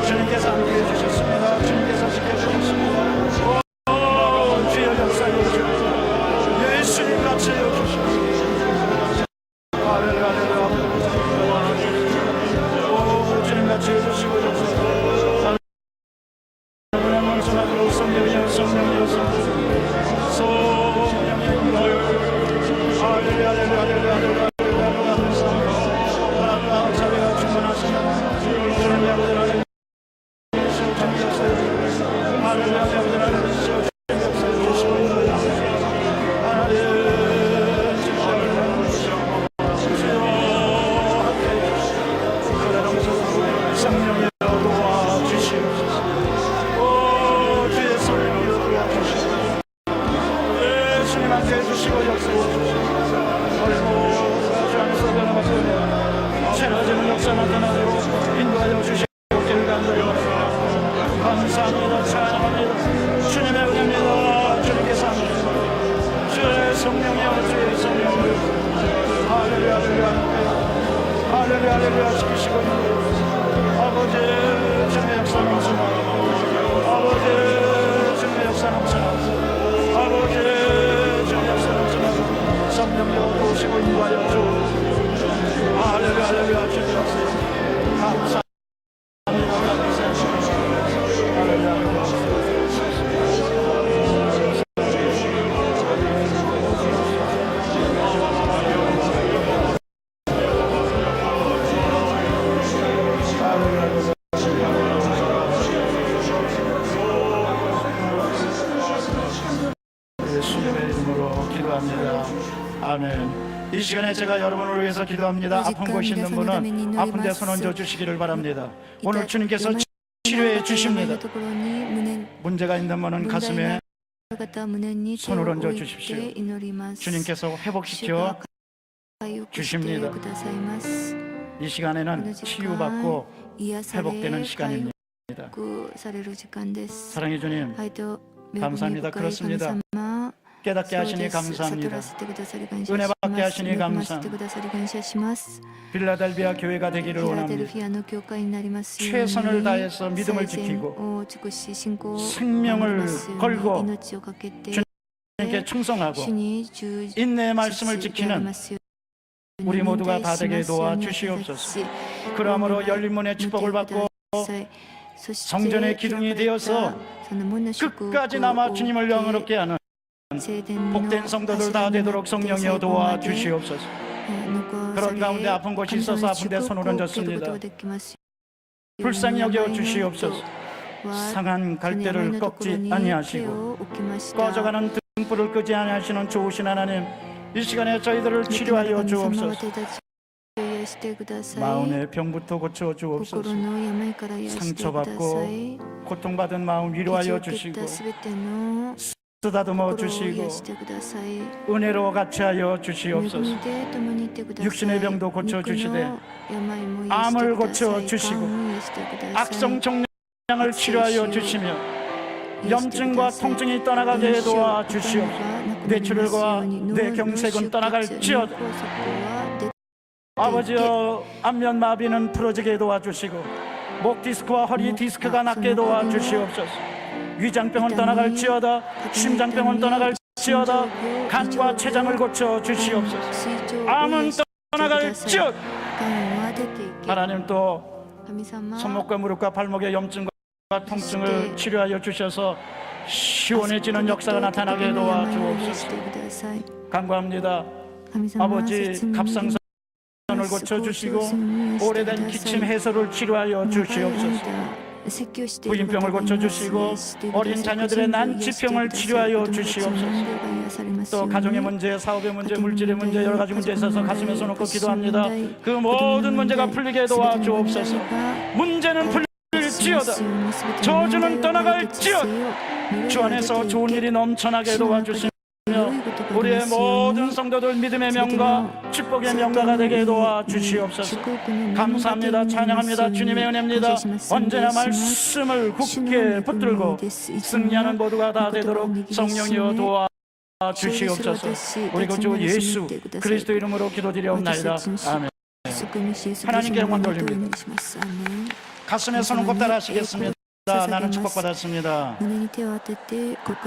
주님께서 함께해 주셨습니다. 주님께서 지켜주셨습니다. 오, 주여 역사해 주시옵소서. 예수님 같이 여주시옵소서. 할렐루야. 오, 주님 같이 해주시고 주옵소서. 하나님 성령이여 성령이여 성령이여 성령이여 할렐루야 할렐루야 감사합니다. 찬양합니다. 주님의 은혜입니다. 주님께서 함께하십니다. 주의 성령이여 주의 성령이여 할렐루야 할렐루야 할렐루야 할렐루야 지키시고 있는 아버지 주님의 역사 넘쳐나 아버지 주님의 역사 넘쳐나 아버지 주님의 역사 넘쳐나 성령이여 도우시고 인도하여 주 할렐루야 할렐루야 주님 역사 감사 예수님의 이름으로 기도합니다. 아멘. 이 시간에 제가 여러분을 위해서 기도합니다. 아픈 곳이 있는 분은 아픈 데 손 얹어 주시기를 바랍니다. 오늘 주님께서 치료해 주십니다. 문제가 있는 분은 가슴에 손을 얹어 주십시오. 주님께서 회복시켜 주십니다. 이 시간에는 치유받고 회복되는 시간입니다. 사랑해 주님 감사합니다. 그렇습니다. 깨닫게 하시니 감사합니다. 은혜 받게 하시니 감사합니다. 빌라델비아 교회가 되기를 원합니다. 최선을 다해서 믿음을 지키고 생명을 걸고 주님께 충성하고 인내의 말씀을 지키는 우리 모두가 다 되게 도와주시옵소서. 그러므로 열린 문의 축복을 받고 성전의 기둥이 되어서 끝까지 남아 주님을 영원롭게 하는 복된 성도들 다 되도록 성령이여 도와주시옵소서. 그런 가운데 아픈 곳이 있어서 아픈 데 손을 얹었습니다. 불쌍히 여겨 주시옵소서. 상한 갈대를 꺾지 아니하시고 꺼져가는 등불을 끄지 아니하시는 좋으신 하나님, 이 시간에 저희들을 치료하여 주옵소서. 마음의 병부터 고쳐 주옵소서. 상처받고 고통받은 마음 위로하여 주시고 쓰다듬어 주시고 은혜로 같이하여 주시옵소서. 육신의 병도 고쳐 주시되 암을 고쳐 주시고 악성 종양을 치료하여 주시며 염증과 통증이 떠나가게 도와 주시옵소서. 뇌출혈과 뇌경색은 떠나갈지어다. 아버지여, 안면 마비는 풀어지게 도와주시고 목 디스크와 허리 디스크가 낫게 도와주시옵소서. 위장병은 떠나갈지어다. 심장병은 떠나갈지어다. 간과 췌장을 고쳐 주시옵소서. 암은 떠나갈지어다. 하나님, 또 손목과 무릎과 발목의 염증과 통증을 치료하여 주셔서 시원해지는 역사가 나타나게 도와주옵소서. 간구합니다. 아버지, 갑상선 을 고쳐 주시고 오래된 기침 해소를 치료하여 주시옵소서. 부인병을 고쳐주시고 어린 자녀들의 난치병을 치료하여 주시옵소서. 또 가정의 문제, 사업의 문제, 물질의 문제, 여러 가지 문제에 있어서 가슴에 손 얹고 기도합니다. 그 모든 문제가 풀리게 도와주옵소서. 문제는 풀릴지어다. 저주는 떠나갈지어다. 주 안에서 좋은 일이 넘쳐나게 도와주시며 우리의 모든 성도들 믿음의 명가, 축복의 명가가 되게 도와주시옵소서. 감사합니다. 찬양합니다. 주님의 은혜입니다. 언제나 말씀을 굳게 붙들고 승리하는 모두가 다 되도록 성령이여 도와주시옵소서. 우리 구주 예수 그리스도 이름으로 기도드리옵나이다. 아멘. 하나님께 영광 돌립니다. 가슴에 손 얹고 따라하시겠습니다. 나는 축복받았습니다.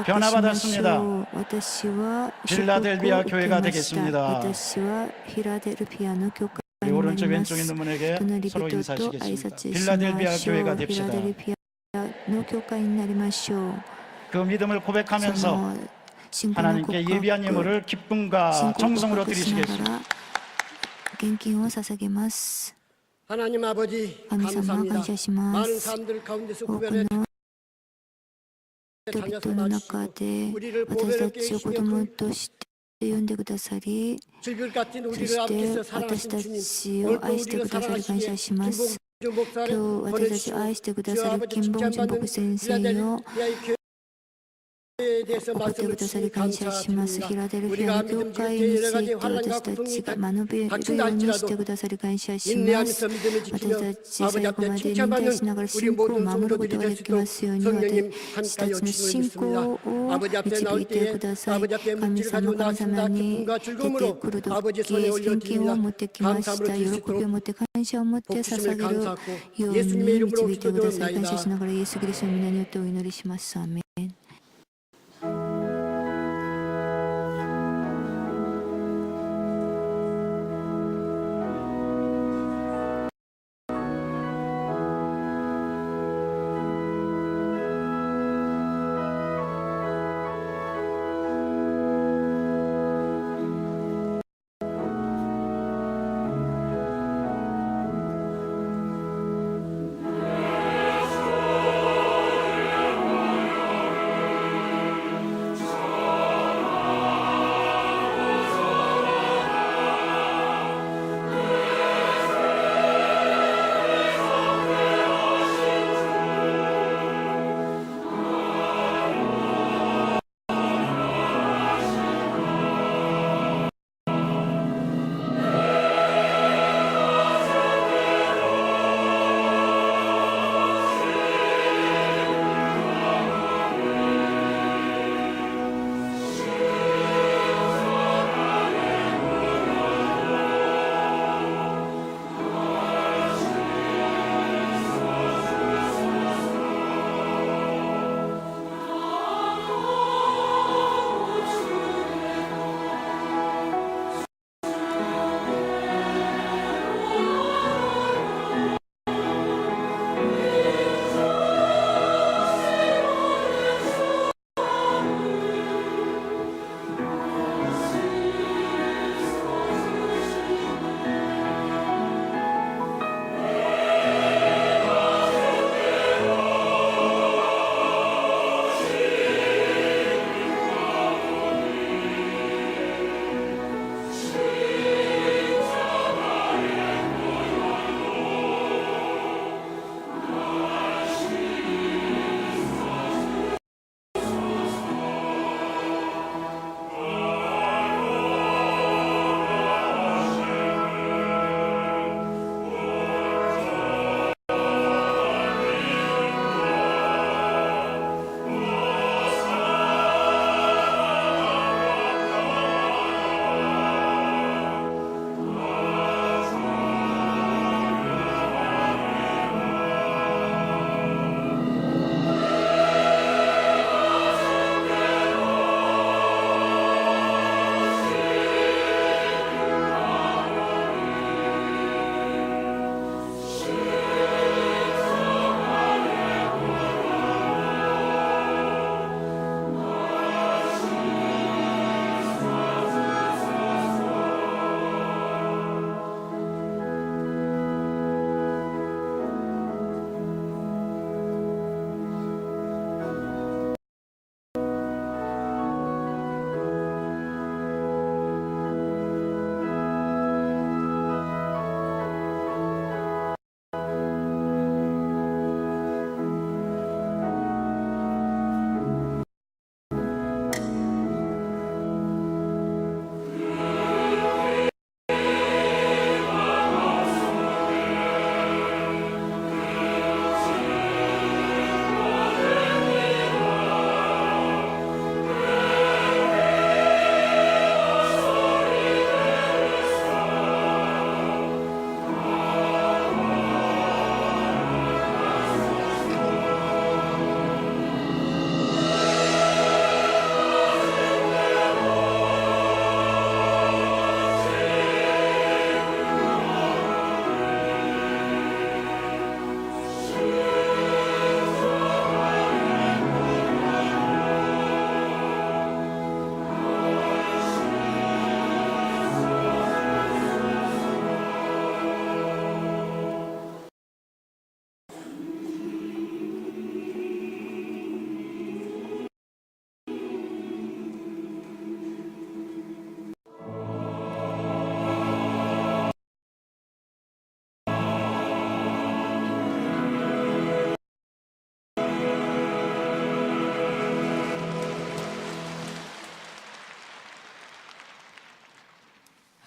변화받았습니다. 필라델비아 교회가 되겠습니다. 우리 오른쪽 왼쪽 있는 분에게 서로 인사하시겠습니다. 필라델비아 교회가 됩시다. 그 믿음을 고백하면서 하나님께 예비한 예물을 기쁨과 정성으로 드리시겠습니다. 하나님 아버지 감사합니다. 많은 사람들 가운데서 구별해 다녀서 나주시고 우리를 보배롭게 해주시며 줄비를 같은 우리를 아버지께서 사랑하신 주님 오늘 또 우리를 사랑하시기에 김봉준 목사를 보내주시고 주 아버지 축제한 받는 필라델비아 교회에 대해서 말씀을 주시니 감사드립니다. 우리가 믿음직을 여러 가지 환란과 고통이 닥친다 할지라도 인내하면서 믿음을 지키며 아버지 앞에 칭찬받는 우리 모든 성도들이 될 수 있도록 성령님 함께하여 주시고 있습니다. 아버지 앞에 나올 때에 아버지 앞에 묵지를 가지고 나왔습니다. 기쁨과 즐거움으로 아버지 손에 올려드립니다. 감사함으로 드릴 수 있도록 복주심을 감사하고 예수님의 이름으로 기도드립니다.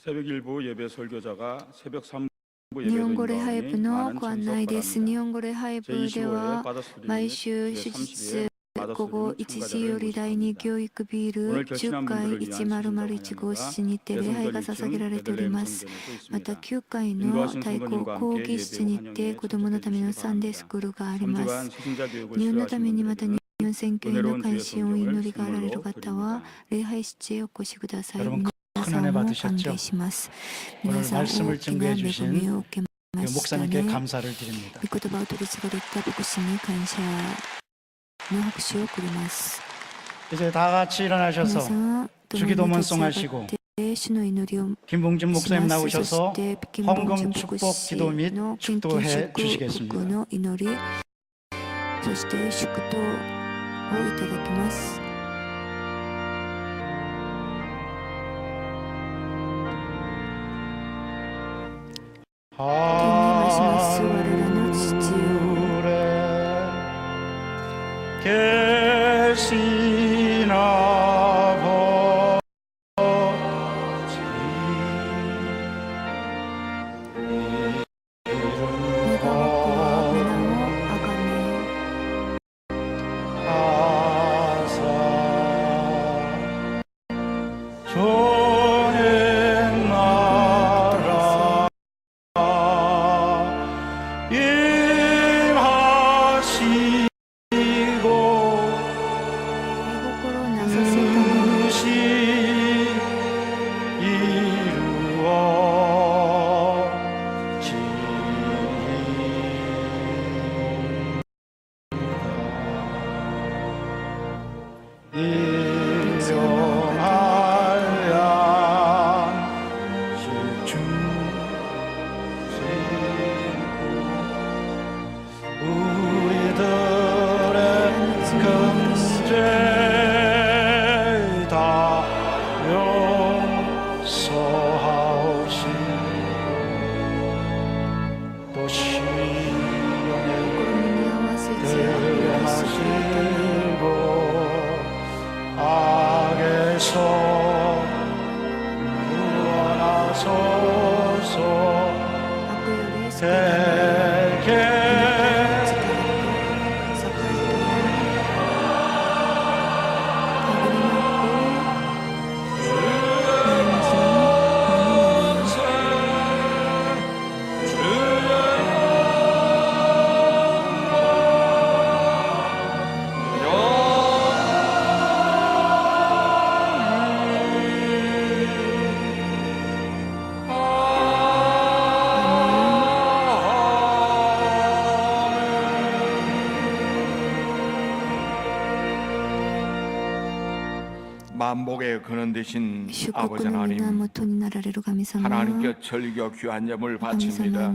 새벽 일부 예배 설교자가 새벽 3부 日本語礼拝部のご案内です。日本語礼拝部では毎週祝日午後1時より第2教育ビル10階1001号室にて礼拝が捧げられております。また9階の対抗講義室にて子どものためのサンデースクールがあります。日本のためにまた日本選挙への関心をお祈りがあられる方は礼拝室へお越しください。큰 은혜 받으셨죠? 오늘 말씀을 증거해 주신 목사님께 감사를 드립니다. 이제 다 같이 일어나셔서 주기도문송 하시고 김봉진 목사님 나오셔서 헌금 축복 기도 및 축도해 주시겠습니다. そして祝祷をいただきます。 계시나 보지 아사 조는 나라 만복의 근원 되신 아버지 하나님, 하나님께 절교 귀한 점을 바칩니다.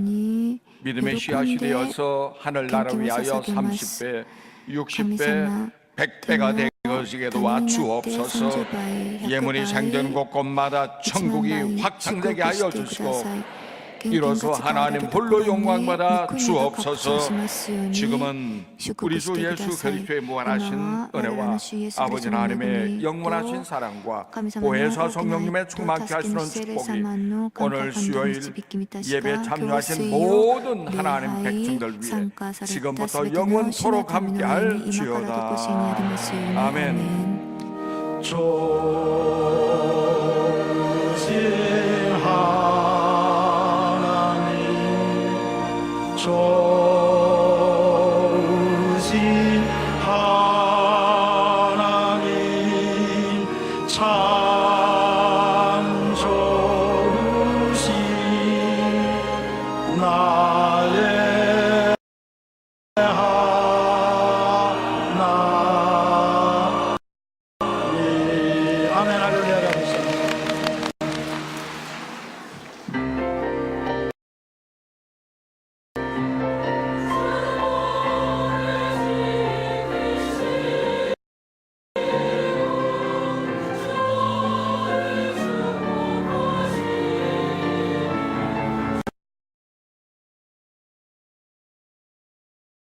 믿음의 씨앗이 되어서 하늘나라를 위하여 30배, 60배, 100배가 되어지게 도와 주옵소서. 예문이 생전 곳곳마다 천국이 확장되게 하여 주시고 이로써 하나님 홀로 영광받아 주옵소서. 지금은 우리 주 예수 그리스도의 무한하신 은혜와 아버지 하나님의 영원하신 사랑과 보혜사 성령님의 충만케 하시는 축복이 오늘 수요일 예배 참여하신 모든 하나님 백성들 위해 지금부터 영원토록 함께할 주여다. 아멘.